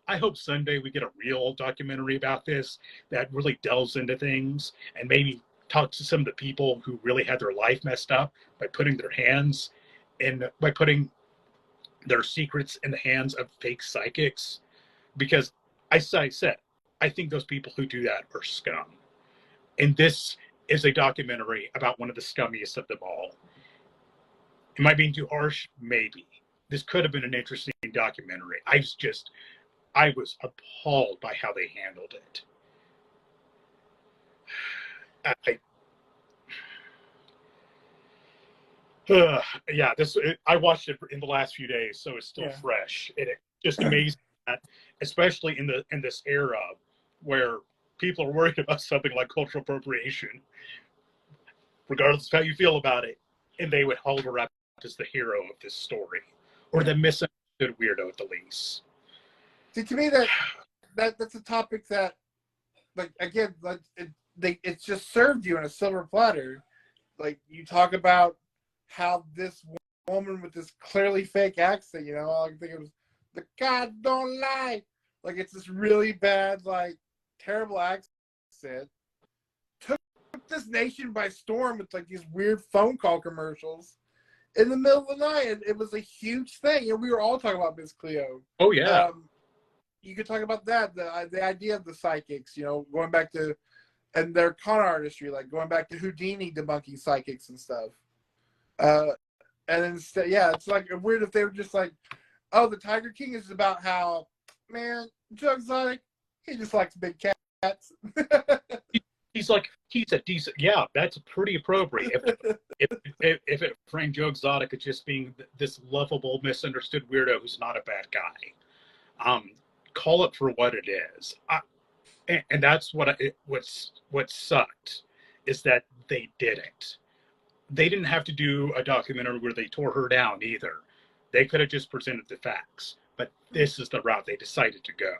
I hope someday we get a real documentary about this that really delves into things and maybe talks to some of the people who really had their life messed up by putting their secrets in the hands of fake psychics. Because as I said, I think those people who do that are scum. And this is a documentary about one of the scummiest of them all. Am I being too harsh? Maybe. This could have been an interesting documentary. I was appalled by how they handled it. I watched it in the last few days, so it's still fresh. And it's just amazing that, especially in this era where people are worried about something like cultural appropriation, regardless of how you feel about it, and they would hold her up as the hero of this story, or the misunderstood weirdo at the least. See, to me, that's a topic that, like, again, like it's just served you on a silver platter. Like, you talk about how this woman with this clearly fake accent, all I can think of was, the God don't lie. Like, it's this really bad, like, terrible accent. Took this nation by storm with, like, these weird phone call commercials in the middle of the night. And it was a huge thing. We were all talking about Miss Cleo. Oh, yeah. You could talk about that, the idea of the psychics, going back to, and their con artistry, like going back to Houdini debunking psychics and stuff. And instead, it's like weird if they were just like, oh, the Tiger King is about how, man, Joe Exotic, he just likes big cats. He's a decent, that's pretty appropriate. If it framed Joe Exotic as just being this lovable, misunderstood weirdo who's not a bad guy, call it for what it is. And that's what sucked, is that they didn't. They didn't have to do a documentary where they tore her down either. They could have just presented the facts, but this is the route they decided to go.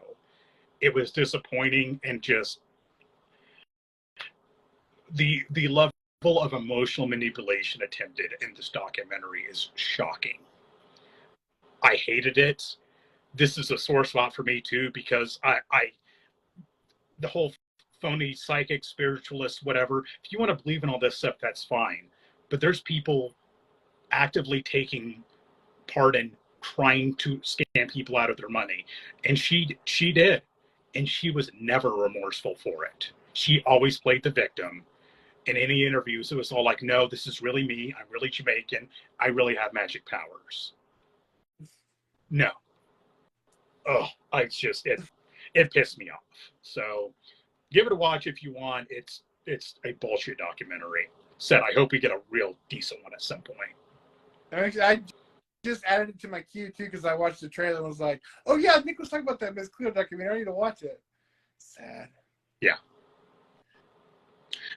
It was disappointing, and just the love of emotional manipulation attempted in this documentary is shocking. I hated it. This is a sore spot for me too, because the whole phony psychic spiritualist, whatever, if you want to believe in all this stuff, that's fine. But there's people actively taking part in trying to scam people out of their money. And she did. And she was never remorseful for it. She always played the victim. In any interviews, it was all like, no, this is really me. I'm really Jamaican. I really have magic powers. No. Oh, it pissed me off. So give it a watch if you want. It's a bullshit documentary. Said, I hope we get a real decent one at some point. I just added it to my queue too because I watched the trailer and was like, oh yeah, Nick was talking about that Miss Cleo documentary. I need to watch it. Sad. Yeah.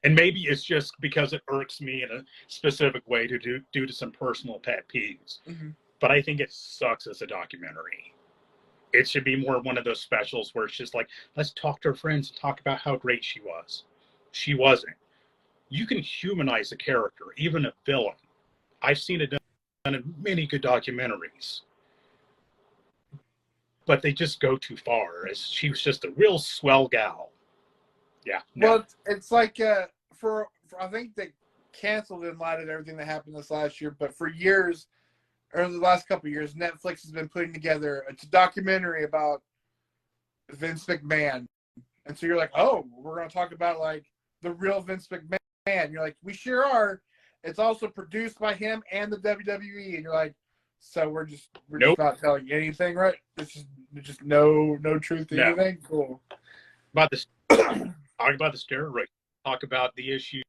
And maybe it's just because it irks me in a specific way due to some personal pet peeves. Mm-hmm. But I think it sucks as a documentary. It should be more one of those specials where it's just like, let's talk to our friends and talk about how great she was. She wasn't. You can humanize a character, even a villain. I've seen it done in many good documentaries. But they just go too far. She was just a real swell gal. Yeah. No. Well, it's like for I think they canceled in light of everything that happened this last year. But for years, or the last couple of years, Netflix has been putting together a documentary about Vince McMahon. And so you're like, oh, we're going to talk about like the real Vince McMahon. You're like, we sure are. It's also produced by him and the WWE. And you're like, so we're just not telling you anything, right? It's just no truth to anything. Cool. Talk about the steroids. Talk about the issue,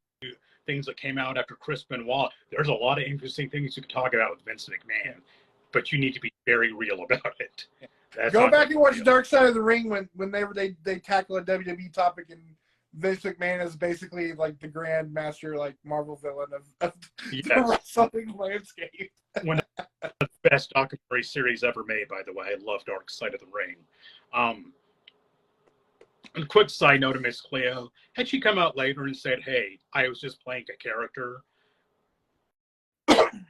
things that came out after Chris Benoit. There's a lot of interesting things you can talk about with Vince McMahon, but you need to be very real about it. Go back and watch Dark Side of the Ring when they tackle a WWE topic and Vince McMahon is basically like the Grand Master, like Marvel villain of the wrestling landscape. One of the best documentary series ever made, by the way. I love Dark Side of the Ring. A quick side note to Miss Cleo, had she come out later and said, hey, I was just playing a character,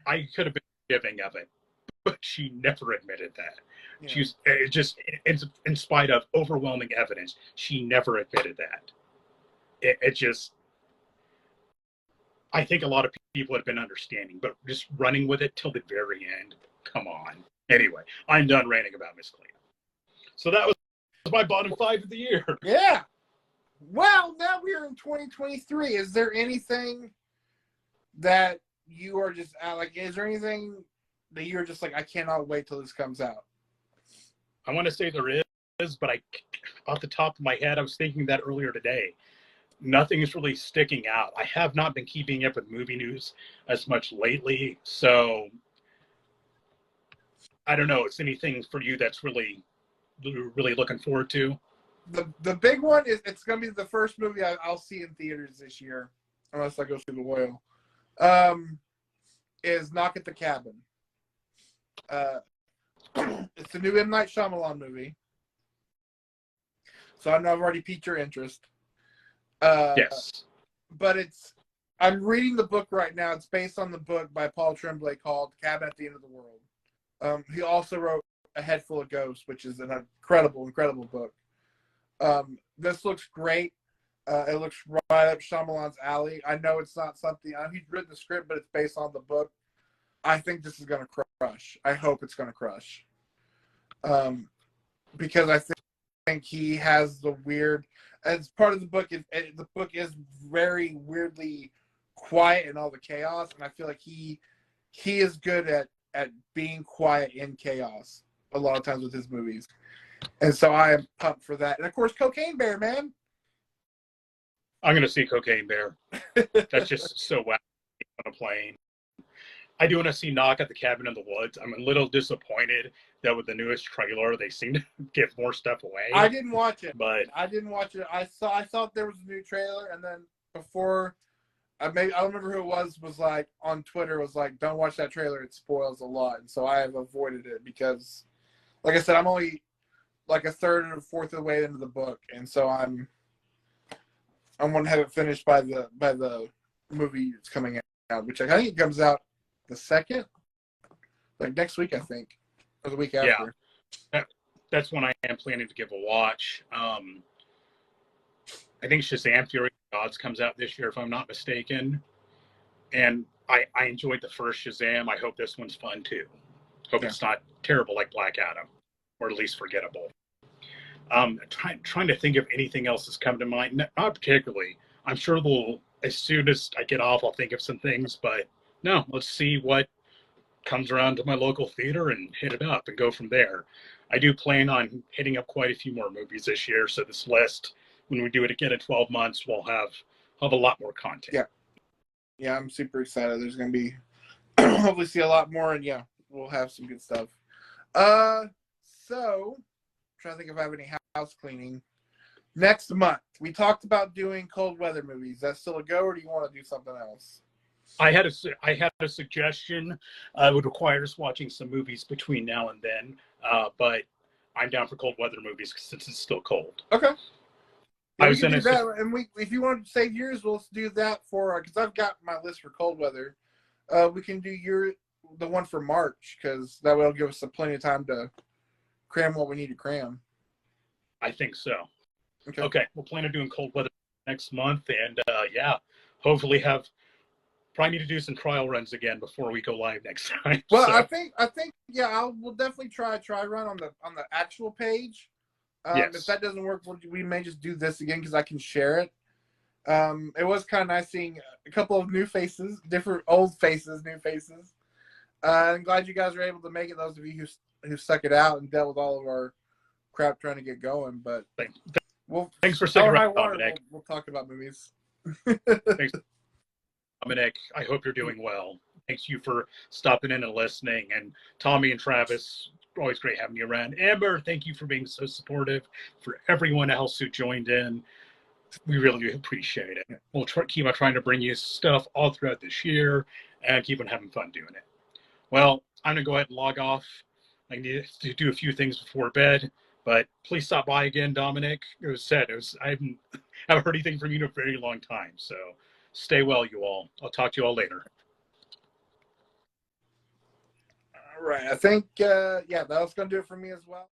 I could have been forgiving of it, but she never admitted that. Yeah. She's just, in spite of overwhelming evidence, she never admitted that. It just, I think a lot of people have been understanding, but just running with it till the very end, come on. Anyway, I'm done ranting about Miss Cleo. So that was my bottom 5 of the year. Yeah. Well, now we are in 2023. Is there anything that you are just like? Is there anything that you're just like, I cannot wait till this comes out? I want to say there is, but off the top of my head, I was thinking that earlier today. Nothing is really sticking out. I have not been keeping up with movie news as much lately, so I don't know. Is anything for you that's really looking forward to? The big one is it's going to be the first movie I'll see in theaters this year, unless I go through the whale. Is Knock at the Cabin. It's a new M. Night Shyamalan movie, so I know I've already piqued your interest. Yes, but I'm reading the book right now. It's based on the book by Paul Tremblay called Cabin at the End of the World. He also wrote A Head Full of Ghosts, which is an incredible book. This looks great. It looks right up Shyamalan's alley. I know it's not something, he's written the script, but it's based on the book. I think this is going to crush. I hope it's going to crush. Because I think he has the weird, as part of the book, the book is very weirdly quiet in all the chaos, and I feel like he is good at being quiet in chaos a lot of times with his movies. And so I am pumped for that. And of course, Cocaine Bear, man. I'm going to see Cocaine Bear. That's just so wacky on a plane. I do want to see Knock at the Cabin in the Woods. I'm a little disappointed that with the newest trailer, they seem to give more stuff away. I didn't watch it. I thought there was a new trailer, and then before, I don't remember who it was like on Twitter, was like, don't watch that trailer. It spoils a lot. And so I have avoided it because, like I said, I'm only like a third or fourth of the way into the book. And so I'm going to have it finished by the movie that's coming out, which I think it comes out the 2nd, like next week, I think, or the week after. Yeah, that's when I am planning to give a watch. I think Shazam Fury of the Gods comes out this year, if I'm not mistaken. And I enjoyed the first Shazam. I hope this one's fun too. Hope it's not terrible like Black Adam, or at least forgettable. Trying to think of anything else that's come to mind. Not particularly. I'm sure as soon as I get off, I'll think of some things. But no, let's see what comes around to my local theater and hit it up and go from there. I do plan on hitting up quite a few more movies this year. So this list, when we do it again in 12 months, we'll have a lot more content. Yeah, I'm super excited. There's going to be hopefully see a lot more, and yeah, we'll have some good stuff. So, I'm trying to think if I have any house cleaning. Next month, we talked about doing cold weather movies. Is that still a go, or do you want to do something else? I had a suggestion. It would require us watching some movies between now and then, but I'm down for cold weather movies since it's still cold. Okay. Yeah, we can do that, and if you want to save yours, we'll do that for, because I've got my list for cold weather. We can do the one for March, because that will give us plenty of time to cram what we need to cram. I think so. Okay. We'll plan on doing cold weather next month, and hopefully probably need to do some trial runs again before we go live next time. Well, so. I think we'll definitely try a try run on the actual page. Yes. If that doesn't work, we may just do this again because I can share it. It was kind of nice seeing a couple of new faces, different old faces, new faces. I'm glad you guys were able to make it. Those of you who stuck it out and dealt with all of our crap trying to get going. But thanks for sticking around, Dominic. We'll talk about movies. Thanks, Dominic. I hope you're doing well. Thanks you for stopping in and listening. And Tommy and Travis, always great having you around. Amber, thank you for being so supportive. For everyone else who joined in, we really appreciate it. We'll keep on trying to bring you stuff all throughout this year and keep on having fun doing it. Well, I'm going to go ahead and log off. I need to do a few things before bed, but please stop by again, Dominic. I haven't heard anything from you in a very long time, so stay well, you all. I'll talk to you all later. All right. I think, that was going to do it for me as well.